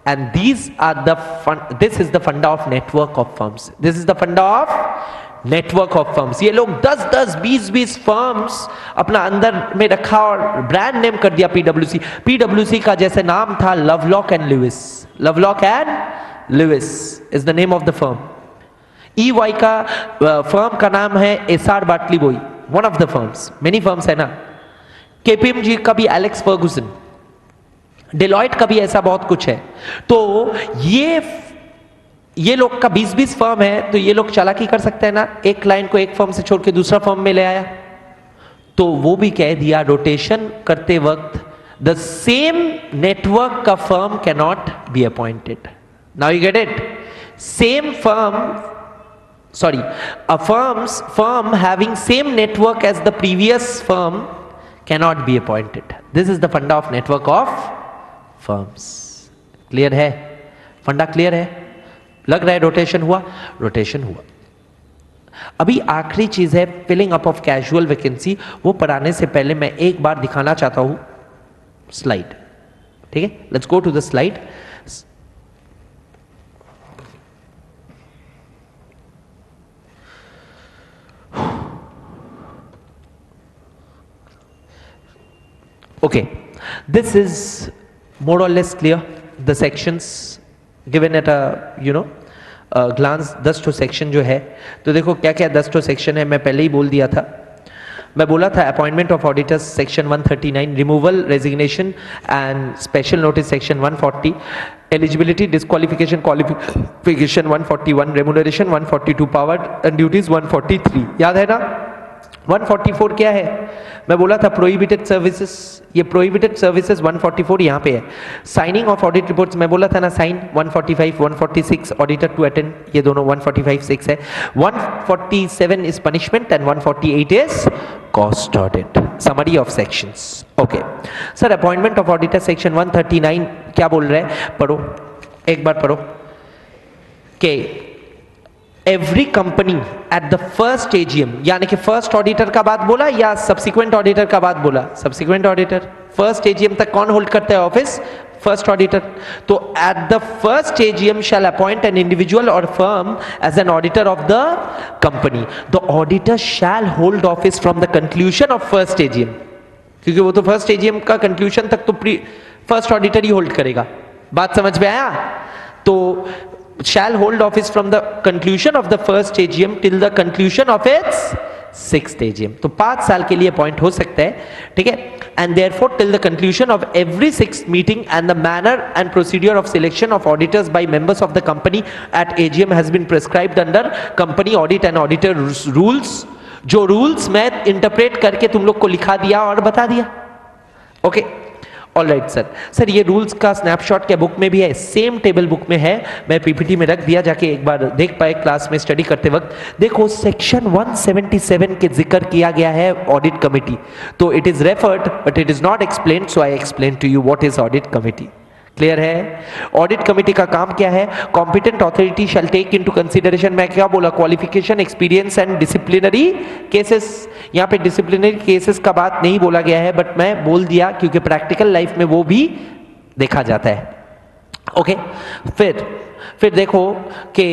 and this is the funda of network of firms. This is the funda of network of firms. ये लोग 10-10, 20-20 फर्म्स अपना अंदर में रखा और ब्रांड नेम कर दिया पीडब्ल्यूसी का जैसे नाम था Lovelock and Lewis. Lovelock and Lewis is the name of the firm. EY का फर्म का नाम है SR Batliboi, one of the firms, many firms है ना। KPMG का भी एलेक्स फर्गुसन, डेलॉयट का भी ऐसा बहुत कुछ है। तो ये लोग का 20-20 फर्म है, तो ये लोग चालाकी कर सकते हैं ना, एक क्लाइंट को एक फर्म से छोड़ के दूसरा फर्म में ले आया, तो वो भी कह दिया रोटेशन करते वक्त द सेम नेटवर्क का firm can not be appointed. Now you get it? Same firm, sorry, a firm having same network as the previous firm cannot be appointed. This is the funda of network of firms। Clear है? फंडा clear है? लग रहा है rotation हुआ? Rotation हुआ। अभी आखिरी चीज है filling up of casual vacancy. वो पढ़ाने से पहले मैं एक बार दिखाना चाहता हूं स्लाइड। ठीक है, let's go to the slide. Okay, this is more or less clear. The sections given at a glance, 10 to section जो है, तो देखो क्या क्या 10 to सेक्शन है, मैं पहले ही बोल दिया था. मैं बोला था appointment of auditors section 139, removal, resignation and special notice section 140, eligibility, disqualification, qualification 141, remuneration 142, power and duties 143. याद है ना? 144 क्या है? मैं बोला था प्रोहिबिटेड सर्विसेज, ये प्रोहिबिटेड सर्विसेज 144 यहाँ पे है. साइनिंग ऑफ ऑडिट रिपोर्ट्स मैं बोला था ना, साइन 145, 146 ऑडिटर टू अटेंड, ये दोनों 145 6 है. 147 is punishment and 148 is cost audit. Summary of sections. Okay sir, appointment of auditor section 139 क्या बोल रहे हैं? पढ़ो, एक बार पढ़ो. के every company at the first AGM, यानी कि फर्स्ट ऑडिटर का बात बोला या सब्सिक्वेंट ऑडिटर का बात बोला? Subsequent auditor. फर्स्ट एजीएम तक कौन होल्ड करता है ऑफिस? First auditor. तो at the first AGM shall appoint an individual और firm as an auditor of the company. The auditor shall hold office from the conclusion of first AGM, क्योंकि वो तो first AGM का conclusion तक तो first auditor ही hold करेगा. बात समझ में आया? तो shall hold office from the conclusion of the first AGM till the conclusion of its sixth AGM. तो 5 साल के लिए अपॉइंट हो सकता है, ठीक है. and therefore till the conclusion of every sixth meeting, and the manner and procedure of selection of auditors by members of the company at AGM has been prescribed under company audit and auditor rules. जो rules मैं interpret करके तुम लोग को लिखा दिया और बता दिया. Okay, alright sir. सर ये रूल्स का स्नैपशॉट क्या बुक में भी है? सेम टेबल बुक में है, मैं पीपीटी में रख दिया, जाके एक बार देख पाए क्लास में स्टडी करते वक्त. देखो सेक्शन 177 के जिक्र किया गया है ऑडिट कमिटी. तो it is referred but it is not explained, so I explain to you what is audit committee. Clear है? ऑडिट कमिटी का काम क्या है? Competent authority shall take into consideration, मैं क्या बोला, qualification, experience and disciplinary cases. यहाँ पे डिसिप्लिनरी केसेस का बात नहीं बोला गया है, बट मैं बोल दिया क्योंकि प्रैक्टिकल लाइफ में वो भी देखा जाता है. ओके, फिर देखो कि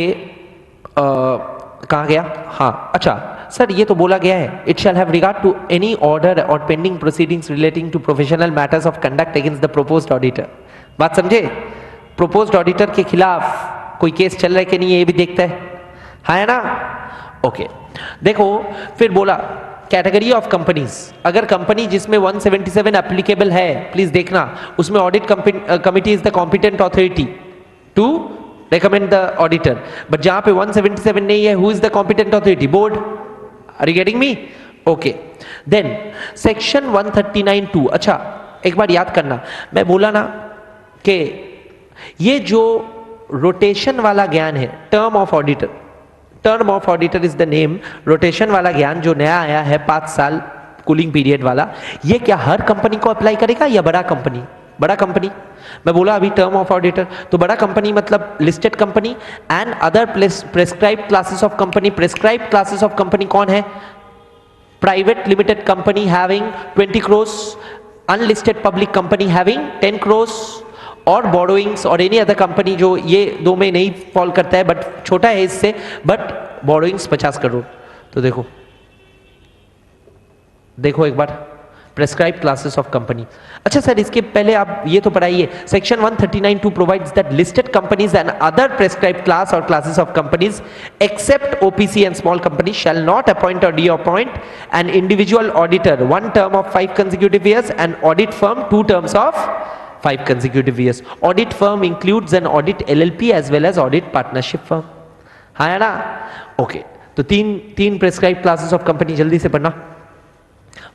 कहाँ गया? हाँ, अच्छा सर ये तो बोला गया है, it shall have regard to any order और pending proceedings relating to professional matters of conduct against the proposed auditor. बात समझे? प्रोपोज्ड ऑडिटर के खिलाफ कोई केस चल रहा है कि नहीं, ये भी देखता है ना? ओके, देखो फिर बोला कैटेगरी ऑफ कंपनीज. अगर कंपनी जिसमें 177 एप्लीकेबल है, प्लीज देखना, उसमें audit committee is the competent authority to recommend the auditor. but जहां पे 177 नहीं है, who is the competent authority? board. are you getting me? okay, then section 139(2). अच्छा एक बार याद करना, मैं बोला ना कि ये जो रोटेशन वाला ज्ञान है, term of auditor is the name. Rotation वाला ज्ञान जो नया आया है 5 साल कूलिंग पीरियड वाला, ये क्या हर कंपनी को अप्लाई करेगा या बड़ा कंपनी? मैं बोला अभी टर्म ऑफ ऑडिटर, तो बड़ा कंपनी मतलब listed company and other prescribed classes of company. Prescribed classes of company कौन है? Private limited company having 20 crores, unlisted public company having 10 crores, और बोरोइंग्स और एनी अदर कंपनी जो ये दो में नहीं फॉल करता है बट छोटा है इससे, बट बोरोइंग्स 50 करोड़. तो देखो एक बार प्रेस्क्राइब क्लासेस ऑफ कंपनी. अच्छा सर इसके पहले आप ये तो पढ़ाइए, section 139(2) provides that listed companies and other prescribe class और classes of companies except OPC and small company shall not appoint और reappoint an individual auditor 1 term of 5 consecutive years and audit firm 2 terms of 5 consecutive years. Audit firm includes an audit LLP as well as audit partnership firm. हाँ है ना? Okay, तो तीन prescribe classes of company जल्दी से पढ़ना,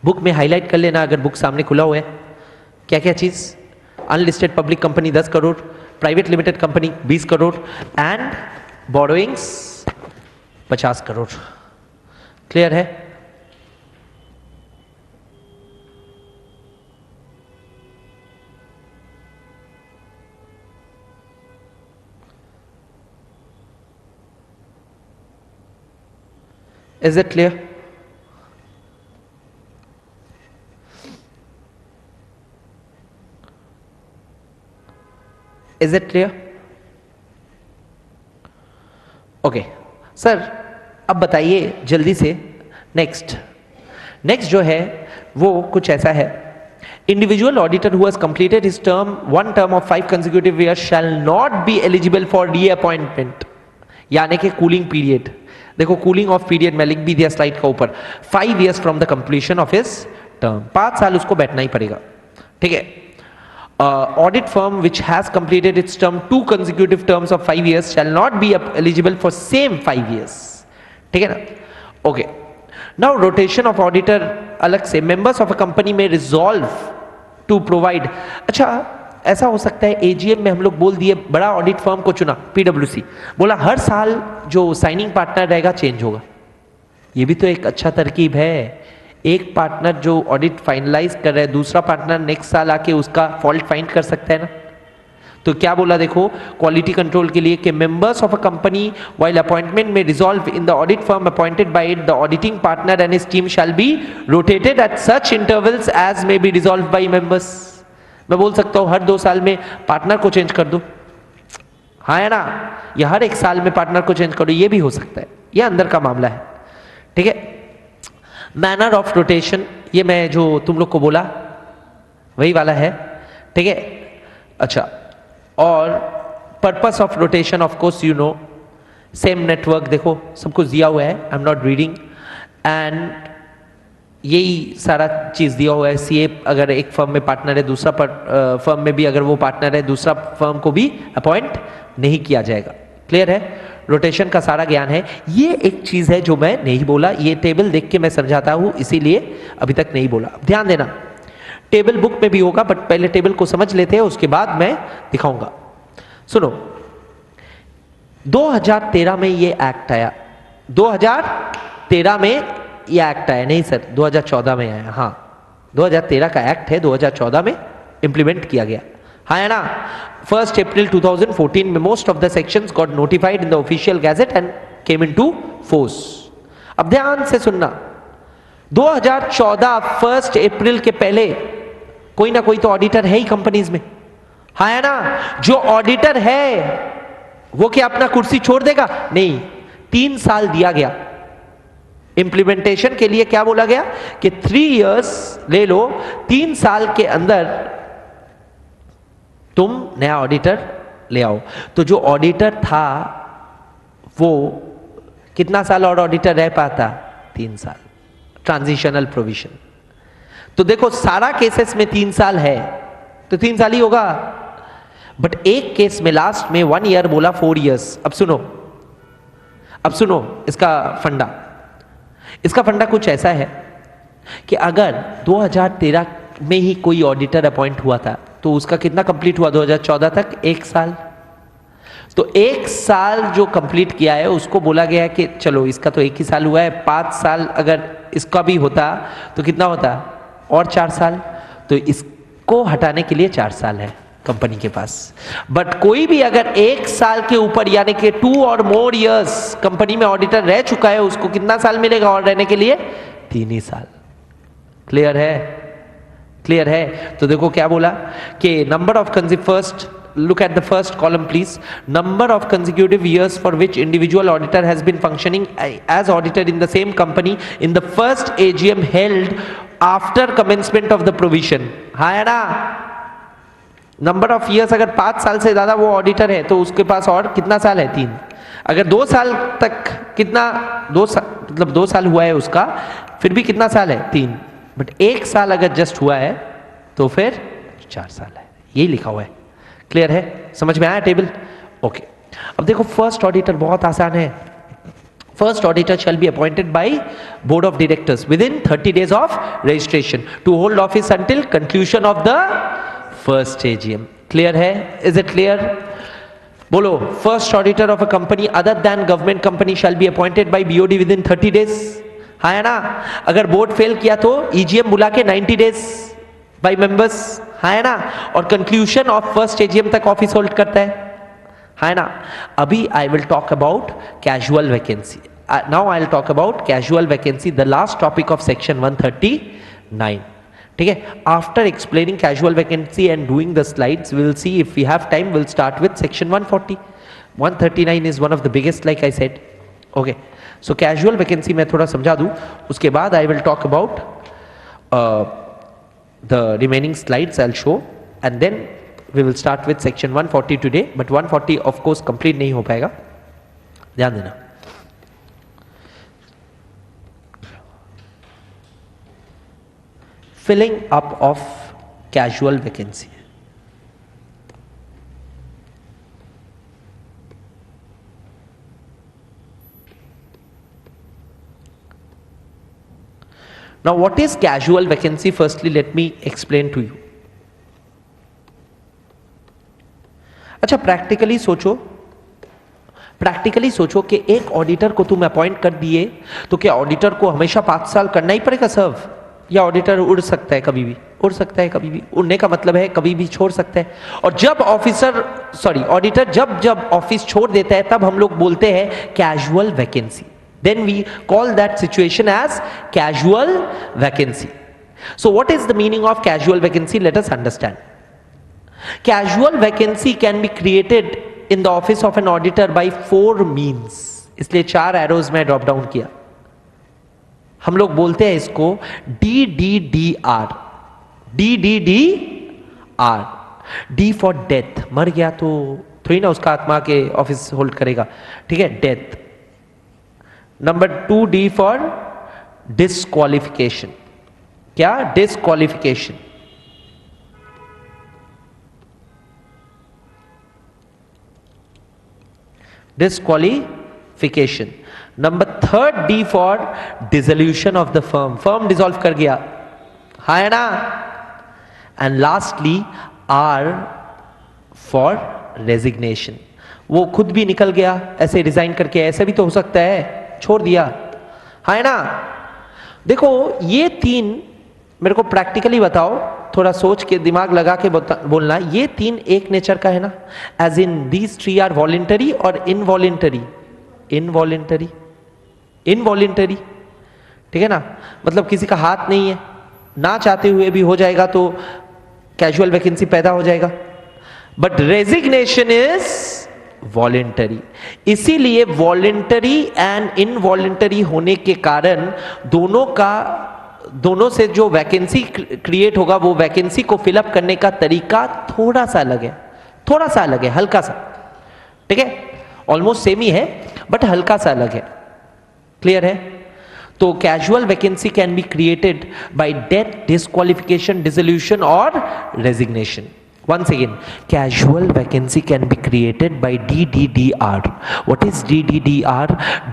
book में highlight कर लेना अगर बुक सामने खुला हुआ है. क्या क्या चीज? Unlisted public company 10 crore, private limited company 20 crore and borrowings 50 crore. Clear है? Is it clear? Is it clear? Okay sir, अब बताइए जल्दी से नेक्स्ट जो है वो कुछ ऐसा है. Individual auditor who has completed his term, one term of 5 consecutive years shall not be eligible for reappointment. यानी कि कूलिंग पीरियड, देखो कूलिंग ऑफ पीरियड मैं लिख भी दिया स्लाइड का ऊपर, 5 years from the completion of his term, 5 साल उसको बैठना ही पड़ेगा, ठीक है. Audit firm which has completed its term 2 consecutive terms of 5 years shall not be eligible for same 5 years. ठीक है ना? Okay. Now rotation of auditor अलग से, members of a company may resolve to provide. अच्छा, ऐसा हो सकता है AGM में हम लोग बोल दिए, बड़ा ऑडिट फर्म को चुना PwC, बोला हर साल जो साइनिंग पार्टनर रहेगा चेंज होगा. ये भी तो एक अच्छा तरकीब है. एक पार्टनर जो ऑडिट फाइनलाइज कर रहा है, दूसरा पार्टनर नेक्स्ट साल आके उसका फॉल्ट फाइंड कर सकता है ना. तो क्या बोला देखो, क्वालिटी कंट्रोल के लिए कि members of a company while appointment में resolve in the audit firm appointed by it, the auditing partner and his team shall be rotated at such intervals as may be resolve by members. मैं बोल सकता हूं हर 2 साल में partner को change कर दो, हाँ है ना, या हर 1 साल में पार्टनर को चेंज करो, ये भी हो सकता है. ये अंदर का मामला है, ठीक है. मैनर ऑफ रोटेशन, ये मैं जो तुम लोग को बोला वही वाला है, ठीक है. अच्छा, और purpose of rotation of course you know, same network, देखो सब कुछ दिया हुआ है, I am not reading, and यही सारा चीज दिया हुआ है. सीए अगर एक फर्म में पार्टनर है, दूसरा फर्म में भी अगर वो पार्टनर है, दूसरा फर्म को भी अपॉइंट नहीं किया जाएगा. क्लियर है? रोटेशन का सारा ज्ञान है. ये एक चीज है जो मैं नहीं बोला, ये टेबल देख के मैं समझाता हूं, इसीलिए अभी तक नहीं बोला. ध्यान देना, टेबल बुक में भी होगा, बट पहले टेबल को समझ लेते हैं, उसके बाद मैं दिखाऊंगा. सुनो, 2013 में ये एक्ट आया, 2013 में ये एक्ट आया, नहीं सर 2014 में आया, हाँ 2013 का एक्ट है, 2014 में इंप्लीमेंट किया गया, हाँ है ना. 1st April 2014 में most of the sections got notified in the official gazette and came into force. अब ध्यान से सुनना, 2014 1 अप्रैल के पहले कोई ना कोई तो ऑडिटर है ही कंपनीज में, हाँ है ना. जो ऑडिटर है वो क्या अपना कुर्सी छोड़ देगा? नहीं, 3 साल दिया गया इंप्लीमेंटेशन के लिए. क्या बोला गया कि 3 years ले लो, 3 साल के अंदर तुम नया ऑडिटर ले आओ. तो जो ऑडिटर था वो कितना साल और ऑडिटर रह पाता? 3 साल. Transitional provision. तो देखो सारा केसेस में 3 साल है तो 3 साल ही होगा, बट एक केस में लास्ट में 1 year बोला 4 years. अब सुनो इसका फंडा. इसका फंडा कुछ ऐसा है कि अगर 2013 में ही कोई ऑडिटर अपॉइंट हुआ था तो उसका कितना कंप्लीट हुआ 2014 तक? 1 साल. तो 1 साल जो कंप्लीट किया है उसको बोला गया है कि चलो इसका तो 1 ही साल हुआ है, 5 साल अगर इसका भी होता तो कितना होता? और 4 साल. तो इसको हटाने के लिए 4 साल है कंपनी के पास. बट कोई भी अगर 1 साल के ऊपर यानी कि 2 और मोर इयर्स कंपनी में ऑडिटर रह चुका है, उसको कितना साल मिलेगा और रहने के लिए? 3 ही साल. क्लियर है? क्लियर है? तो देखो क्या बोला कि number of first look at the first column please. Number of consecutive years for which individual auditor has been functioning as auditor in the same company in the first AGM held after commencement of the provision. हाँ है ना. Number of years अगर 5 साल से ज्यादा वो auditor है तो उसके पास और कितना साल है? 3. अगर 2 साल तक कितना, 2 साल मतलब 2 साल हुआ है उसका, फिर भी कितना साल है? 3. बट 1 साल अगर जस्ट हुआ है तो फिर 4 साल है. यही लिखा हुआ है. क्लियर है? समझ में आया टेबल? ओके. अब देखो फर्स्ट ऑडिटर बहुत आसान है. First auditor shall be appointed by board of directors within 30 days of registration to hold office until conclusion of the first AGM. Clear है? Is it clear? बोलो, first auditor of a company other than government company shall be appointed by BOD within 30 days. हाँ है ना. अगर board fail किया तो EGM बुला के 90 days by members, हाँ है ना. और कंक्लूजन ऑफ फर्स्ट AGM तक ऑफिस होल्ड करता है, है ना. अभी I will talk about casual vacancy. Now I will talk about casual vacancy, the last topic of section 139. ठीक है. After explaining casual vacancy and doing the slides we will see if we have time will start with section 140. 139 is one of the biggest like I said. Okay. So casual vacancy मैं थोड़ा समझा दूं, उसके बाद आई will talk about the remaining slides I'll show, and then we will start with section 140 today, but 140 of course complete नहीं हो पाएगा, ध्यान देना. Filling up of casual vacancy. Now what is casual vacancy? Firstly let me explain to you. अच्छा, practically सोचो कि एक auditor को तुम अपॉइंट कर दिए तो क्या ऑडिटर को हमेशा 5 साल करना ही पड़ेगा सर्व, या ऑडिटर उड़ सकता है कभी भी? उड़ सकता है कभी भी. उड़ने का मतलब है कभी भी छोड़ सकता है. और जब ऑडिटर जब ऑफिस छोड़ देता है तब हम लोग बोलते हैं casual vacancy. Then we call that situation as casual vacancy. So what is the meaning of casual vacancy? Let us understand. Casual vacancy can be created in the office of an auditor by 4 means. इसलिए 4 arrows में drop down किया. हम लोग बोलते हैं इसको DDDR. DDDR. D for death. मर गया तो थोड़ी ना उसका आत्मा के ऑफिस होल्ड करेगा, ठीक है, death. Number 2D for disqualification. क्या? Disqualification. Disqualification. Number 3D for dissolution of the firm. Firm dissolve कर गया, है ना. And lastly R for resignation. वो खुद भी निकल गया ऐसे रिजाइन करके, ऐसे भी तो हो सकता है, छोड़ दिया, है ना. देखो ये 3 मेरे को प्रैक्टिकली बताओ, थोड़ा सोच के दिमाग लगा के बोलना. ये 3 एक नेचर का है ना, as in these 3 are voluntary और इनवॉलेंटरी. इनवॉलेंटरी, ठीक है ना. मतलब किसी का हाथ नहीं है, ना चाहते हुए भी हो जाएगा तो कैजुअल वैकेंसी पैदा हो जाएगा. But resignation is voluntary. इसीलिए वॉलेंटरी एंड इनवॉलेंटरी होने के कारण दोनों से जो वैकेंसी क्रिएट होगा वो वैकेंसी को फिलअप करने का तरीका थोड़ा सा अलग है, हल्का सा, ठीक है. ऑलमोस्ट सेम ही है बट हल्का सा अलग है. क्लियर है? तो casual vacancy can be created by death, disqualification, dissolution और resignation. Once again, casual vacancy can be created by DDDR. What is DDDR?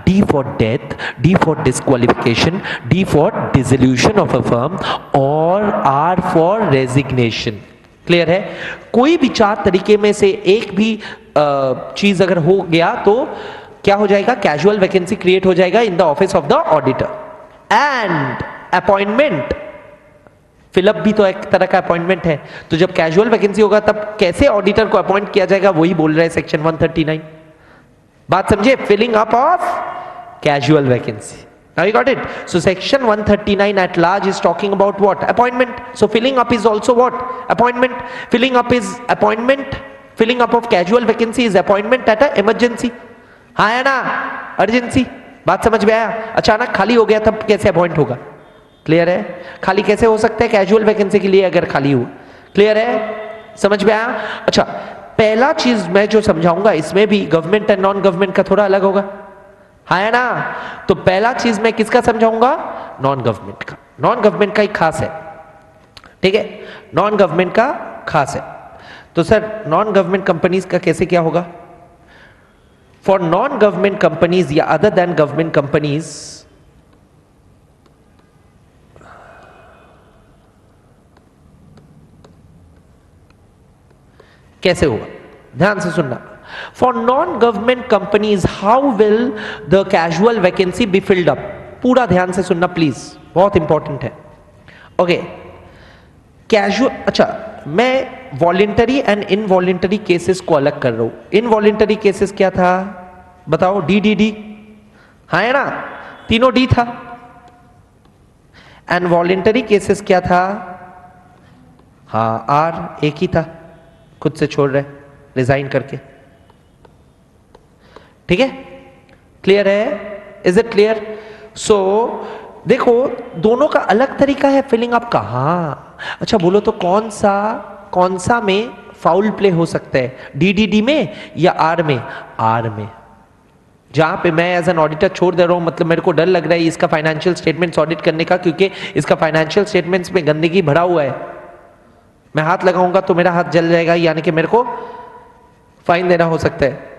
D for death, D for disqualification, D for dissolution of a firm, और R for resignation. Clear है? कोई भी 4 तरीके में से एक भी चीज अगर हो गया तो क्या हो जाएगा? कैजुअल वैकेंसी क्रिएट हो जाएगा इन the office of the auditor. And appointment, fill up भी तो एक तरह का अपॉइंटमेंट है. तो जब कैजुअल वैकेंसी होगा तब कैसे ऑडिटर को अपॉइंट किया जाएगा वही बोल रहे हैं सेक्शन 139. बात समझे? Filling up of casual vacancy. Now you got it? So section 139 at large is talking about what? Appointment. So filling up is also what? Appointment. Filling up is appointment. Filling up of casual vacancy is appointment at a emergency. हाँ है ना? Urgency. बात समझ में आया? अचानक खाली हो गया तब कैसे अपॉइंट होगा? क्लियर है? खाली कैसे हो सकता है कैजुअल वैकेंसी के लिए अगर खाली हो? क्लियर है? समझ में आया? अच्छा, पहला चीज मैं जो समझाऊंगा इसमें भी गवर्नमेंट एंड नॉन गवर्नमेंट का थोड़ा अलग होगा, है ना. तो पहला चीज मैं किसका समझाऊंगा? नॉन गवर्नमेंट का. नॉन गवर्नमेंट का ही खास है, ठीक है. नॉन गवर्नमेंट का खास है. तो सर नॉन गवर्नमेंट कंपनीज का कैसे क्या होगा? फॉर नॉन गवर्नमेंट कंपनीज या अदर देन गवर्नमेंट कंपनीज, कैसे होगा? ध्यान से सुनना. For non government companies how will the casual vacancy be filled up? पूरा ध्यान से सुनना प्लीज, बहुत इंपॉर्टेंट है. Okay, casual. अच्छा, मैं वॉलेंटरी एंड इनवॉलेंटरी केसेस को अलग कर रहा हूं. इनवॉलेंटरी केसेस क्या था बताओ? DDD, हाँ है ना, तीनों D था. एंड वॉलेंटरी केसेस क्या था? हाँ, R एक ही था, खुद से छोड़ रहे, रिजाइन करके. ठीक है? क्लियर है? Is it clear? सो देखो दोनों का अलग तरीका है फिलिंग अप का। हाँ अच्छा बोलो तो कौन सा में फाउल प्ले हो सकता है, डीडीडी में या आर में? आर में। जहां पे मैं एज एन ऑडिटर छोड़ दे रहा हूं, मतलब मेरे को डर लग रहा है इसका फाइनेंशियल स्टेटमेंट्स ऑडिट करने का, क्योंकि इसका फाइनेंशियल स्टेटमेंट्स में गंदगी भरा हुआ है, मैं हाथ लगाऊंगा तो मेरा हाथ जल जाएगा, यानी कि मेरे को फाइन देना हो सकता है।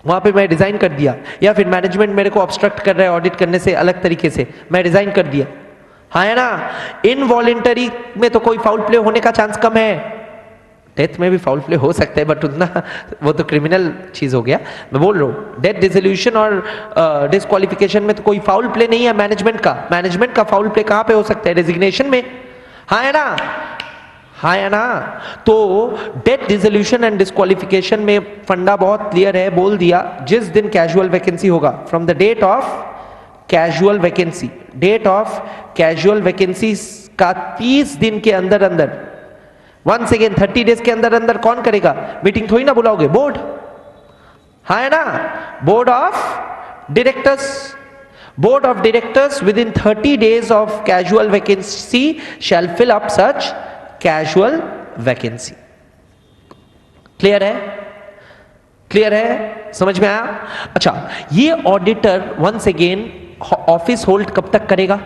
वहां पे मैं डिजाइन कर दिया, या फिर मैनेजमेंट मेरे को ऑब्स्ट्रक्ट कर रहा है ऑडिट करने से अलग तरीके से, मैं डिजाइन कर दिया, हाँ है ना। इनवॉलेंटरी में तो कोई फाउल प्ले होने का चांस कम है, डेथ में भी फाउल प्ले हो सकता है बट उतना वो तो क्रिमिनल चीज हो गया। मैं बोल रहा हूँ डेथ डिसोल्यूशन और डिस्क्वालिफिकेशन में तो कोई फाउल प्ले नहीं है मैनेजमेंट का फाउल प्ले कहां पे हो सकता है? रेजिग्नेशन में, हाँ है ना, हाँ है ना। तो डेथ डिसोल्यूशन एंड डिस्क्वालिफिकेशन में फंडा बहुत क्लियर है, बोल दिया जिस दिन कैजुअल वैकेंसी होगा, from the date of casual vacancy, date of casual vacancy का 30 दिन के अंदर अंदर, वंस अगेन 30 डेज के अंदर अंदर कौन करेगा? मीटिंग थोड़ी ना बुलाओगे, बोर्ड, हाँ है ना, board of directors. Board of directors within 30 days of casual vacancy shall fill up such casual vacancy. Clear है? क्लियर है? समझ में आया? अच्छा, ये auditor once again office hold कब तक करेगा?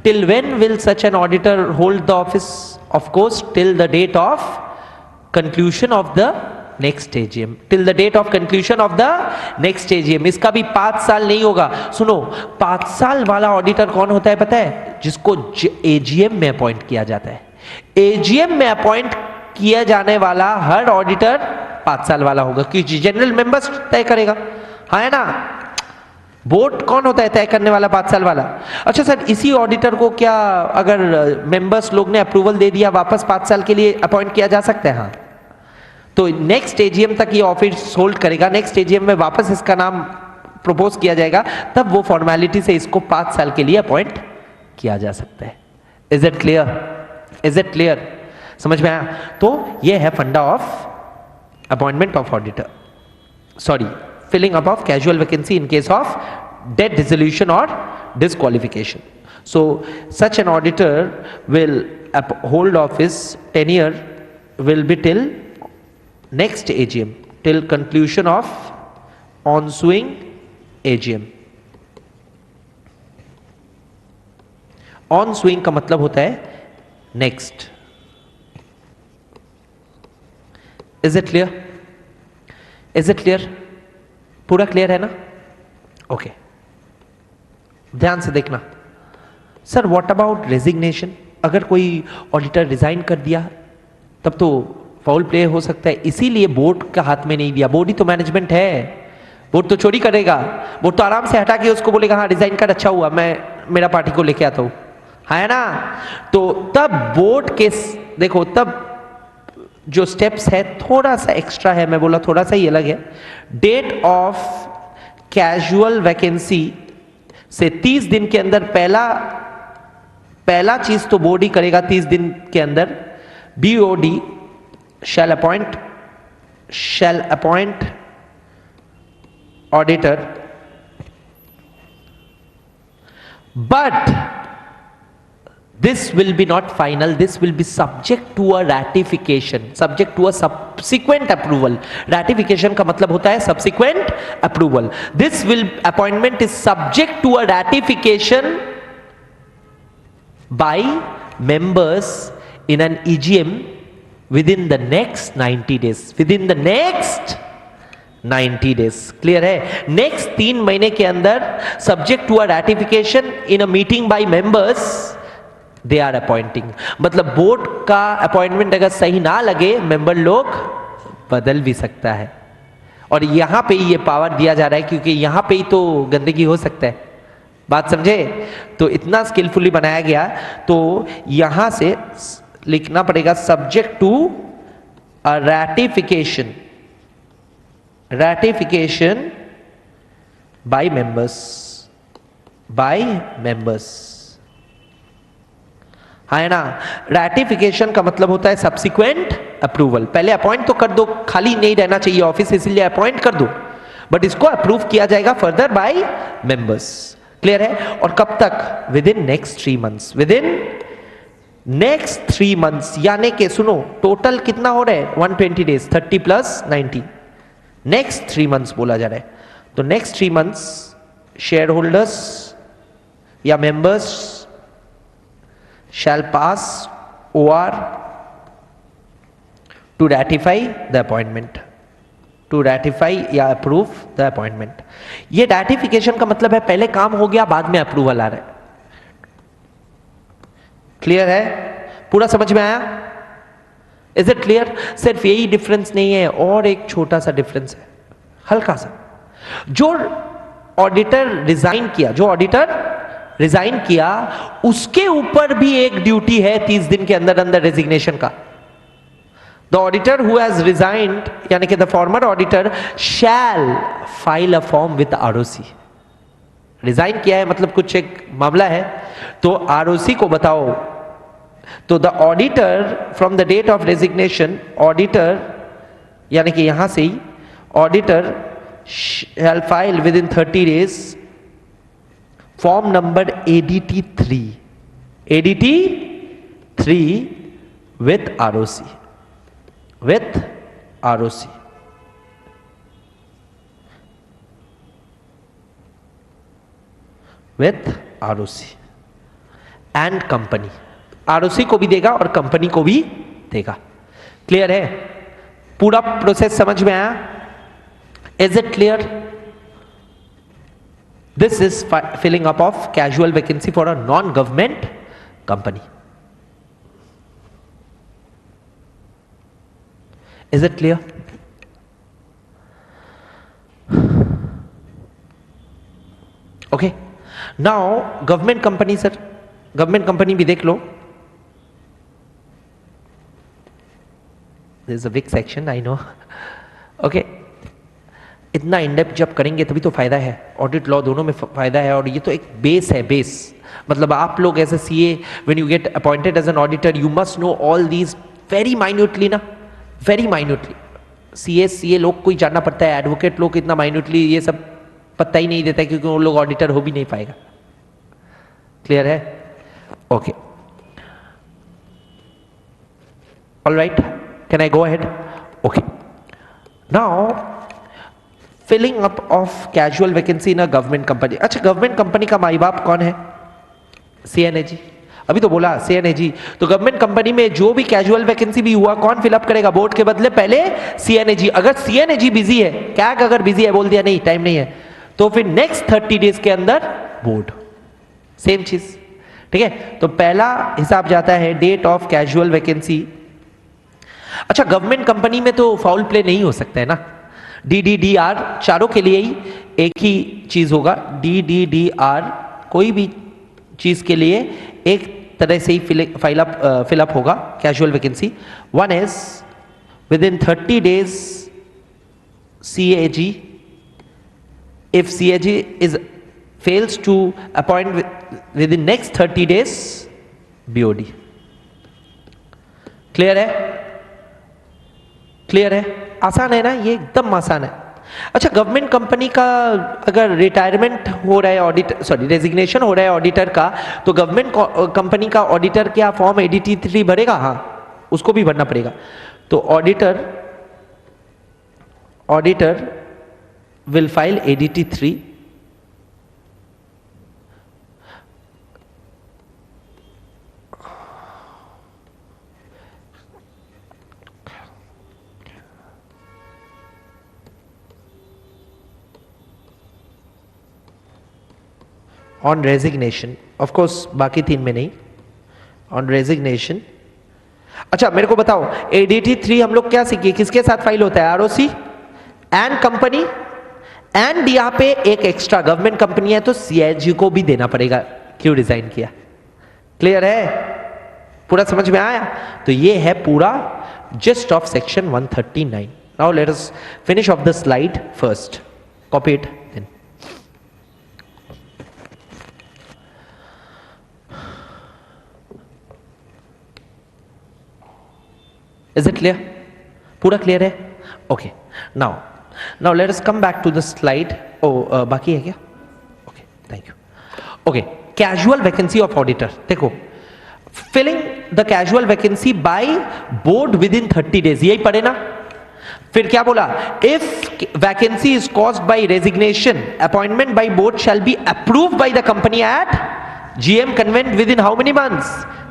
Till when will such an auditor hold the office? Of course till the date of conclusion of the next AGM, till the date of conclusion of the next AGM. इसका भी 5 साल नहीं होगा। सुनो, 5 साल वाला ऑडिटर कौन होता है पता है? जिसको एजीएम में अपॉइंट किया जाता है। एजीएम में अपॉइंट किया जाने वाला हर ऑडिटर 5 साल वाला होगा, क्योंकि जनरल मेंबर्स तय करेगा, हाँ है ना। बोर्ड कौन होता है तय करने वाला? 5 साल वाला। अच्छा सर, इसी ऑडिटर को क्या अगर मेंबर्स लोग ने अप्रूवल दे दिया वापस 5 साल के लिए अपॉइंट किया जा सकता है? हाँ। तो नेक्स्ट एजीएम तक ये ऑफिस होल्ड करेगा, नेक्स्ट एजीएम में वापस इसका नाम प्रपोज किया जाएगा, तब वो फॉर्मेलिटी से इसको 5 साल के लिए अपॉइंट किया जा सकता है। Is it clear? Is it clear? समझ में आया? तो ये है funda of appointment of auditor, sorry, filling up of casual vacancy in case of death, dissolution or disqualification. So such an auditor will hold office tenure will be till next AGM, till conclusion of ensuing AGM. Ensuing का मतलब होता है next. Is it clear? Is it clear? पूरा clear है ना? Okay, ध्यान से देखना। Sir what about resignation? अगर कोई ऑडिटर रिजाइन कर दिया तब तो फाउल प्ले हो सकता है, इसीलिए बोर्ड का हाथ में नहीं दिया। बोर्ड ही तो मैनेजमेंट है, बोर्ड तो चोरी करेगा, बोर्ड तो आराम से हटा के उसको बोलेगा हाँ रिजाइन कर, अच्छा हुआ मैं मेरा पार्टी को लेके आता हूं, है ना। तो तब बोर्ड के देखो, तब जो स्टेप्स है थोड़ा सा एक्स्ट्रा है, मैं बोला थोड़ा सा ही अलग है। डेट ऑफ कैजुअल वैकेंसी से 30 दिन के अंदर पहला चीज तो बोर्ड ही करेगा 30 दिन के अंदर। BOD shall appoint auditor, but this will be not final, this will be subject to a ratification, subject to a subsequent approval. Ratification का मतलब होता है subsequent approval. This appointment is subject to a ratification by members in an EGM within the next 90 days. Within the next 90 days. Clear है? Next 3 महीने के अंदर subject to a ratification in a meeting by members they are appointing. मतलब board का appointment अगर सही ना लगे, मेंबर लोग बदल भी सकता है। और यहां पे ये पावर दिया जा रहा है क्योंकि यहां पे ही तो गंदगी हो सकता है, बात समझे? तो इतना स्किलफुली बनाया गया, तो यहां से लिखना पड़ेगा subject to a ratification by members, है ना। रैटिफिकेशन का मतलब होता है सब्सिक्वेंट अप्रूवल। पहले अपॉइंट तो कर दो, खाली नहीं रहना चाहिए ऑफिस, इसलिए अपॉइंट कर दो, बट इसको अप्रूव किया जाएगा फर्दर बाय मेंबर्स। क्लियर है? और कब तक? With in next 3 months, with in next 3 months, यानी कि सुनो टोटल कितना हो रहा है 120 डेज, 30 प्लस 90, नेक्स्ट 3 मंथ्स बोला जा रहा है। तो नेक्स्ट 3 मंथ्स शेयर होल्डर्स या members shall pass OR to ratify the appointment, to ratify या अप्रूव द अपॉइंटमेंट। ये रैटिफिकेशन का मतलब है पहले काम हो गया बाद में अप्रूवल आ रहा है। क्लियर है? पूरा समझ में आया? Is it clear? सिर्फ यही डिफरेंस नहीं है, और एक छोटा सा डिफरेंस है, हल्का सा। जो ऑडिटर रिजाइन किया, जो ऑडिटर रिजाइन किया, उसके ऊपर भी एक ड्यूटी है 30 दिन के अंदर अंदर रेजिग्नेशन का। The auditor who has resigned, यानी कि the former auditor shall file a form with ROC। Resign किया है मतलब कुछ एक मामला है, तो ROC को बताओ। तो the auditor from the date of resignation, auditor यानी कि यहां से ही auditor shall file within 30 days form number ADT 3, ADT 3 with ROC, with ROC। With ROC and company, ROC को भी देगा और कंपनी को भी देगा। क्लियर है? पूरा प्रोसेस समझ में आया? Is it clear? This is filling up of casual vacancy for a non government company. Is it clear? Okay, now government company, sir government company भी देख लो। This is a big section, I know. Okay, इतना in depth जब करेंगे तभी तो फायदा है, ऑडिट लॉ दोनों में फायदा है। और ये तो एक बेस है, बेस मतलब आप लोग as a CA when you get appointed as an auditor you must know all these very minutely ना, वेरी माइन्यूटली। CA लोग को ही जानना पड़ता है, एडवोकेट लोग इतना माइन्यूटली ये सब पता ही नहीं देता, क्योंकि वो लोग ऑडिटर हो भी नहीं पाएगा। क्लियर है? Okay, all right, can I go ahead? Okay, now filling up of casual vacancy in a government company. अच्छा, गवर्नमेंट कंपनी का माई बाप कौन है? CNAG। अभी तो बोला CNAG। तो गवर्नमेंट कंपनी में जो भी कैजुअल वैकेंसी भी हुआ कौन फिलअप करेगा? बोर्ड के बदले पहले CNAG। अगर CNAG बिजी है, कैग अगर बिजी है, बोल दिया नहीं टाइम नहीं है, तो फिर नेक्स्ट 30 डेज के अंदर बोर्ड, सेम चीज। ठीक है, तो पहला हिसाब जाता है डेट ऑफ कैजुअल वैकेंसी। अच्छा, गवर्नमेंट कंपनी में तो फाउल प्ले नहीं हो सकता है ना, DDDR चारों के लिए ही एक ही चीज होगा। DDDR कोई भी चीज के लिए एक तरह से ही फिलअप होगा casual vacancy. One is with in 30 days CAG, if CAG is fails to appoint within next 30 days BOD। Clear है? क्लियर है? आसान है ना, ये एकदम आसान है। अच्छा, गवर्नमेंट कंपनी का अगर रिटायरमेंट हो रहा है, रेजिग्नेशन हो रहा है ऑडिटर का, तो गवर्नमेंट कंपनी का ऑडिटर क्या फॉर्म ADT 3 भरेगा? हाँ, उसको भी भरना पड़ेगा। तो auditor will file ADT 3 on resignation, of course बाकी 3 में नहीं, on resignation। अच्छा, मेरे को बताओ ADT 3 हम लोग क्या सीखे, किसके साथ फाइल होता है? ROC एंड कंपनी, एंड यहां पे एक एक्स्ट्रा गवर्नमेंट कंपनी है तो CAG को भी देना पड़ेगा, क्यों रिजाइन किया। क्लियर है? पूरा समझ में आया? तो ये है पूरा gist of section 139। Now let us finish off the slide first, copy it then. Is it clear? पूरा क्लियर है? Okay, now let us come back to the slide। बाकी है क्या? Okay, thank you. Okay, casual vacancy of auditor, देखो filling the casual vacancy by board within 30 days, यही पढ़े ना। फिर क्या बोला, if vacancy is caused by resignation appointment by board shall be approved by the company at GM convened within how many months,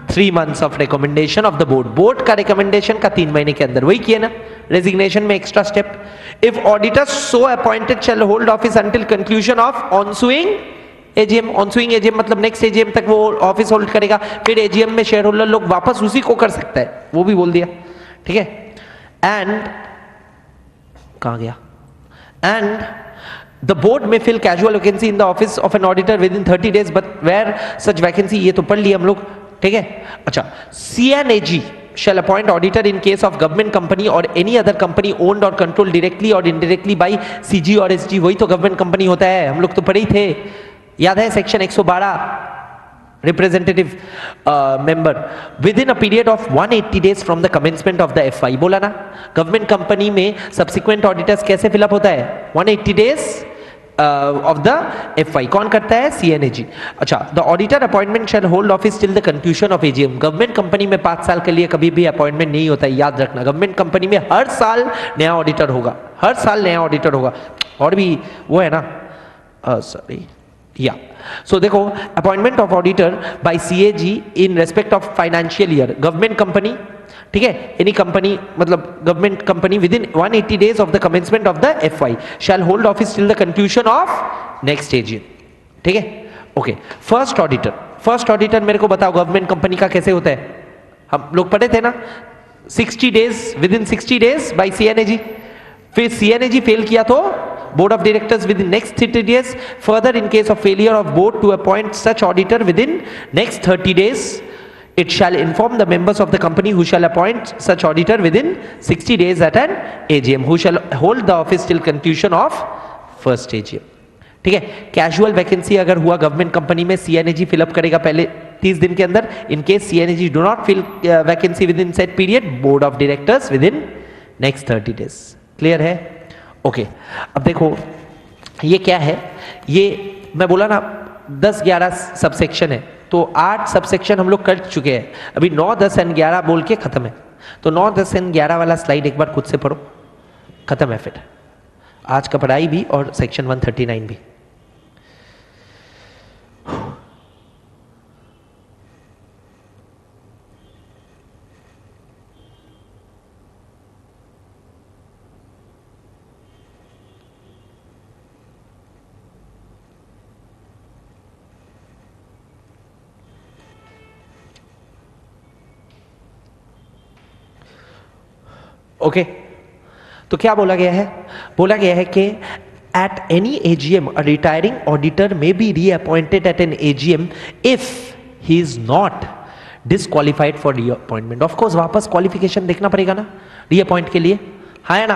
3 months of recommendation of the board, board का recommendation का 3 महीने के अंदर, वही किया ना resignation में extra step. If auditor so appointed shall hold office until conclusion of ensuing AGM, ensuing AGM मतलब नेक्स्ट एजीएम तक वो ऑफिस होल्ड करेगा, फिर एजीएम में शेयर होल्डर लोग वापस उसी को कर सकता है, वो भी बोल दिया, ठीक है। एंड कहां गया, and the board may fill casual vacancy in the office of an auditor within 30 days but where such vacancy, ये तो पढ़ लिया हम लोग, ठीक है। अच्छा, CNAG shall appoint auditor in case of government company or any other company owned or controlled directly or indirectly by CG और SG, वही तो गवर्नमेंट कंपनी होता है, हम लोग तो पढ़े ही थे, याद है section 112, representative member with in a period of 180 days from the commencement of the FI, बोला ना गवर्नमेंट कंपनी में सब्सिक्वेंट ऑडिटर्स कैसे फिलअप होता है, 180 डेज ऑफ द FI, कौन करता है, CNAG। अच्छा, the auditor appointment shell hold office till the conclusion of AGM, government company में 5 साल के लिए कभी भी अपॉइंटमेंट नहीं होता है, याद रखना, गवर्नमेंट कंपनी में हर साल नया ऑडिटर होगा, हर साल नया ऑडिटर होगा, और भी वो है ना, सॉरी या, सो देखो appointment of auditor by CAG in respect of financial year, government company, ठीक है, एनी कंपनी मतलब government company within 180 days of the commencement of the FI shall hold office till the conclusion of next AGM, ठीक है। Okay, first auditor मेरे को बताओ government company का कैसे होता है, हम लोग पढ़े थे ना, 60 days, within 60 days bye CNAG, फिर CNAG फेल किया तो board of directors within next 30 days, further in case of failure of board to appoint such auditor within next 30 days it shall inform the members of the company who shall appoint such auditor within 60 days at an AGM who shall hold the office till conclusion of first AGM, ठीक है। Casual vacancy अगर हुआ government company में, CNAG fill up करेगा पहले 30 दिन के अंदर, in case CNAG do not fill vacancy within set period, board of directors within next 30 days, clear है। ओके, अब देखो ये क्या है, ये मैं बोला ना 10-11 सबसेक्शन है, तो 8 सबसेक्शन हम लोग कर चुके हैं, अभी 9, 10 एंड 11 बोल के खत्म है, तो 9, 10 एंड 11 वाला स्लाइड एक बार खुद से पढ़ो, खत्म है फिर आज का पढ़ाई भी और सेक्शन 139 भी। ओके, तो क्या बोला गया है, बोला गया है कि at any AGM a retiring auditor may be reappointed at an AGM if he is not disqualified for reappointment. Of course वापस क्वालिफिकेशन देखना पड़ेगा ना रीअपॉइंट के लिए, है ना।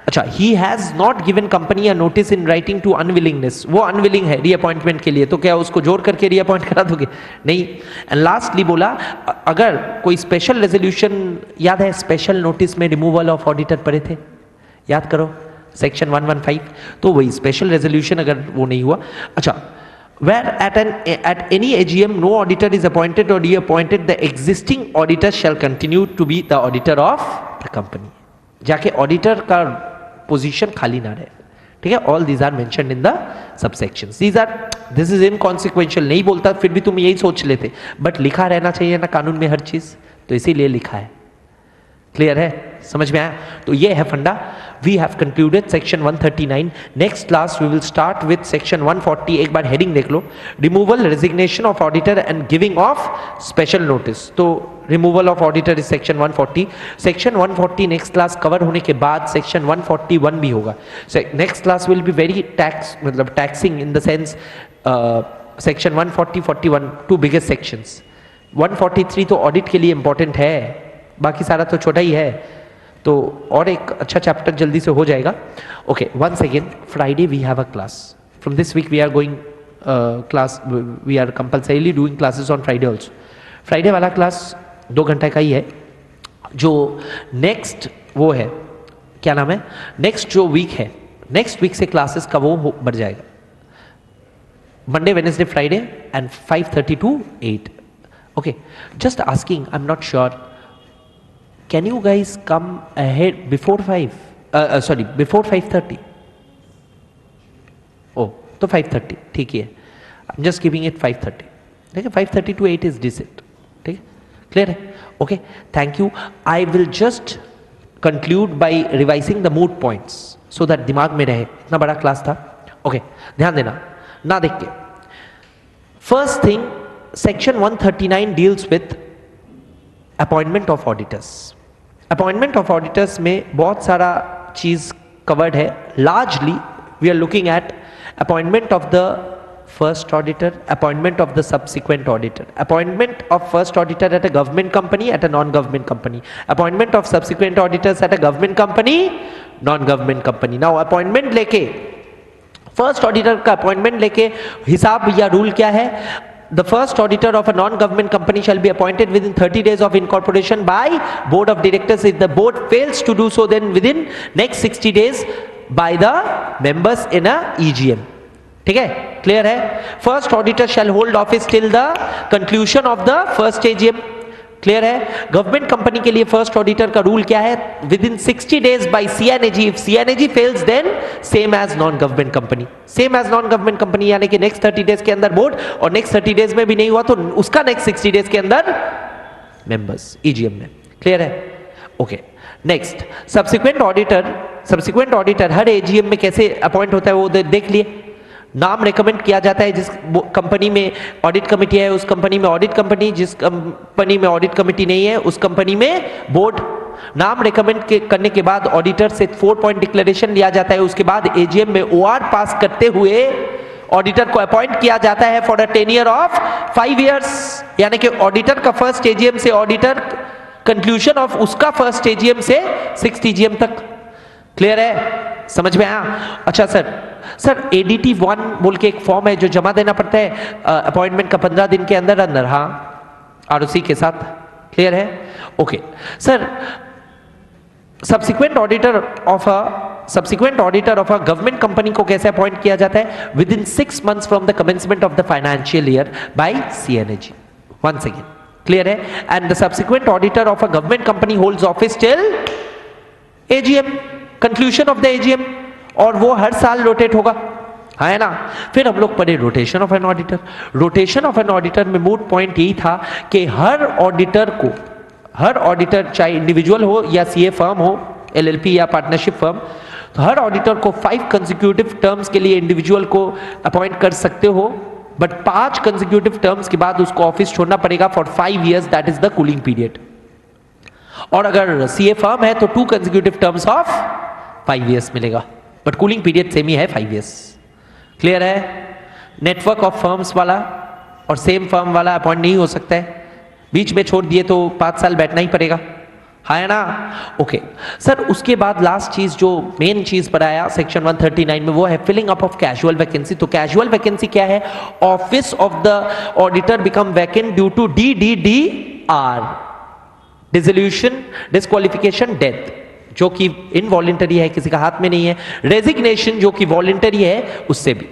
अच्छा, he has not given company a notice in writing to unwillingness, वो अनविलिंग है रीअपॉइंटमेंट के लिए, तो क्या उसको जोर करके रीअपॉइंट करा दोगे, नहीं। एंड लास्टली बोला अगर कोई स्पेशल रेजोल्यूशन, याद है स्पेशल नोटिस में रिमूवल ऑफ ऑडिटर पढ़े थे, याद करो सेक्शन 115, तो वही स्पेशल रेजोल्यूशन अगर वो नहीं हुआ। अच्छा, where at any AGM no auditor is appointed or reappointed, the existing auditor shall continue to be the auditor of the company, जाके ऑडिटर का पोजीशन खाली ना रहे, ठीक है। All these are mentioned in the subsections, this is inconsequential, नहीं बोलता फिर भी तुम यही सोच लेते, बट लिखा रहना चाहिए ना कानून में हर चीज, तो इसीलिए लिखा है, क्लियर है, समझ में आया। तो ये है फंडा। We have concluded section 139। Next class we will start with section 140। एक बार हेडिंग देख लो, removal, resignation of auditor and giving of special notice. तो removal of auditor is section 140। Section 140 next class cover होने के बाद सेक्शन 141 भी होगा। Next class will be very tax, मतलब taxing in the sense section 140, 41 two biggest sections. 143 तो audit के लिए इंपॉर्टेंट है, बाकी सारा तो छोटा ही है, तो और एक अच्छा चैप्टर जल्दी से हो जाएगा। Okay, once again Friday we have a class. From this week we are going class, we are compulsorily doing classes on Friday also. Friday वाला क्लास 2 घंटे का ही है। जो नेक्स्ट वो है, क्या नाम है, नेक्स्ट जो वीक है, नेक्स्ट वीक से क्लासेस का वो बढ़ जाएगा। Monday, Wednesday, Friday, and 5:30 to 8. Okay, just asking, I'm not sure. Can you guys come ahead before 5? Before 5:30. Oh, तो 5:30 ठीक है. I'm just giving it 5:30. ठीक है, 5:30 to 8 is decent. ठीक है, क्लियर है? Okay, thank you. I will just conclude bye revising the mood points so that दिमाग में रहे. इतना बड़ा क्लास था. ओके, ध्यान देना ना देख के. First thing, section 139 deals with appointment of auditors. Appointment of auditors में बहुत सारा चीज कवर्ड है. Largely we are looking at appointment of the first auditor, appointment of the subsequent auditor, appointment of first auditor at a government company, at a non-government company, appointment of subsequent auditors at a government company, non-government company. Now appointment लेके first auditor का appointment लेके हिसाब या rule क्या है? The first auditor of a non-government company shall be appointed within 30 days of incorporation by board of directors. If the board fails to do so, then within next 60 days by the members in a EGM. ठीक है, clear है? First auditor shall hold office till the conclusion of the first AGM. Clear है? Government company के लिए first auditor का rule क्या है? Within 60 days by C and AG. If C and AG fails then same as non government company. Same as non government company यानी कि next 30 days के अंदर बोर्ड, और नेक्स्ट 30 डेज में भी नहीं हुआ तो उसका नेक्स्ट 60 डेज के अंदर मेंबर्स ईजीएम में. क्लियर है? Okay, next subsequent auditor. Subsequent auditor हर एजीएम में कैसे अपॉइंट होता है वो देख लिए. नाम रेकमेंड किया जाता है. जिस कंपनी में ऑडिट कमेटी है उस कंपनी में ऑडिट कंपनी, जिस कंपनी में ऑडिट कमेटी नहीं है उस कंपनी में बोर्ड. नाम रेकमेंड करने के बाद ऑडिटर से 4 पॉइंट डिक्लेरेशन लिया जाता है. उसके बाद एजीएम में ओआर पास करते हुए ऑडिटर को अपॉइंट किया जाता है for a tenure of 5 years. यानी कि ऑडिटर का फर्स्ट एजीएम से ऑडिटर कंक्लूजन ऑफ उसका फर्स्ट एजीएम से 6th एजीएम तक. क्लियर है? समझ में आया? अच्छा सर ADT 1 बोल के एक फॉर्म है जो जमा देना पड़ता है अपॉइंटमेंट का 15 दिन के अंदर अंदर. हाँ, आरओसी के साथ. क्लियर है? Okay sir, subsequent auditor of a government company को कैसे अपॉइंट किया जाता है? Within 6 months from the commencement of the financial year by C and AG. Once again, clear है? And the subsequent auditor of a government company holds office till AGM, conclusion of the AGM, और वो हर साल rotate होगा. है ना? फिर हम लोग पढ़े rotation of an auditor. Rotation of an auditor में मूड पॉइंट यही था कि हर ऑडिटर चाहे इंडिविजुअल हो या सीए फर्म हो, एलएलपी या पार्टनरशिप फर्म, तो हर ऑडिटर को 5 कंसेक्यूटिव टर्म्स के लिए इंडिविजुअल को अपॉइंट कर सकते हो, बट 5 कंसेक्यूटिव टर्म्स के बाद उसको ऑफिस छोड़ना पड़ेगा for 5 years. That is the cooling period. और अगर सीए फर्म है तो 2 कंसेक्यूटिव टर्म्स ऑफ 5 years मिलेगा, बट कूलिंग पीरियड सेम ही है 5 years. क्लियर है? नेटवर्क ऑफ फर्म्स वाला और सेम फर्म वाला अपॉइंट नहीं हो सकता है. बीच में छोड़ दिए तो 5 साल बैठना ही पड़ेगा. है ना? ओके सर, उसके बाद लास्ट चीज जो मेन चीज पढ़ाया सेक्शन 139 में वो है filling up of casual vacancy. तो कैजुअल वैकेंसी क्या है? Office of the auditor become vacant due to DDDR, dissolution, disqualification, death, जो कि इनवॉलेंटरी है, किसी का हाथ में नहीं है. रेजिग्नेशन जो कि वॉलेंटरी है, उससे भी.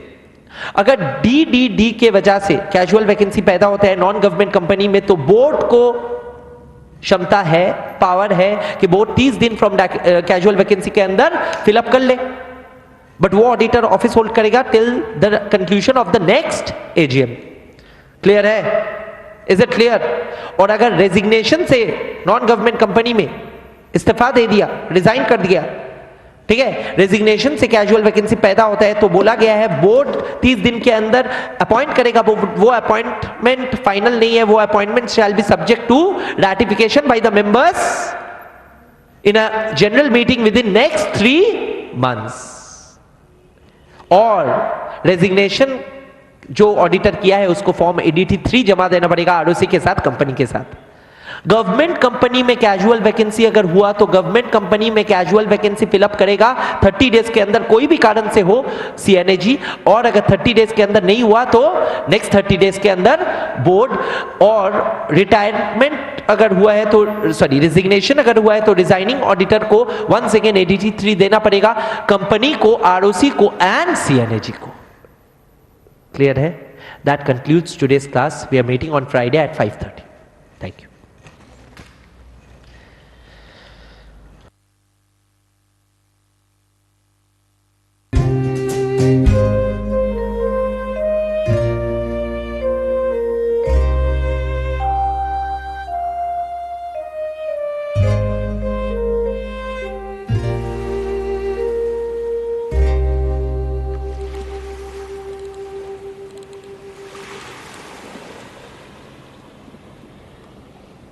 अगर DDD के वजह से कैजुअल वैकेंसी पैदा होता है नॉन गवर्नमेंट कंपनी में, तो बोर्ड को क्षमता है, पावर है कि बोर्ड 30 दिन फ्रॉम कैजुअल वैकेंसी के अंदर फिलअप कर ले, बट वो ऑडिटर ऑफिस होल्ड करेगा till the conclusion of the next AGM. Clear है? Is it clear? और अगर रेजिग्नेशन से नॉन गवर्नमेंट कंपनी में इस्तीफा दे दिया, रिजाइन कर दिया, ठीक है, रेजिग्नेशन से कैजुअल वैकेंसी पैदा होता है, तो बोला गया है बोर्ड 30 दिन के अंदर अपॉइंट करेगा. वो अपॉइंटमेंट फाइनल नहीं है, वो appointment shall be subject to ratification by the members in a general meeting within next 3 months. और रेजिग्नेशन जो ऑडिटर किया है उसको फॉर्म ADT 3 जमा देना पड़ेगा आरओसी के साथ, कंपनी के साथ. गवर्नमेंट कंपनी में कैजुअल वैकेंसी अगर हुआ तो गवर्नमेंट कंपनी में कैजुअल वैकेंसी फिलअप करेगा 30 डेज के अंदर, कोई भी कारण से हो सीएनएजी, और अगर 30 डेज के अंदर नहीं हुआ तो नेक्स्ट 30 डेज के अंदर बोर्ड. और रिटायरमेंट अगर हुआ है तो रेजिग्नेशन अगर हुआ है तो रिजाइनिंग ऑडिटर को वंस अगेन ADT 3 देना पड़ेगा कंपनी को, आरओसी को एंड सीएनएजी को. क्लियर है? That concludes today's class. We are meeting on Friday at 5:30. Thank you.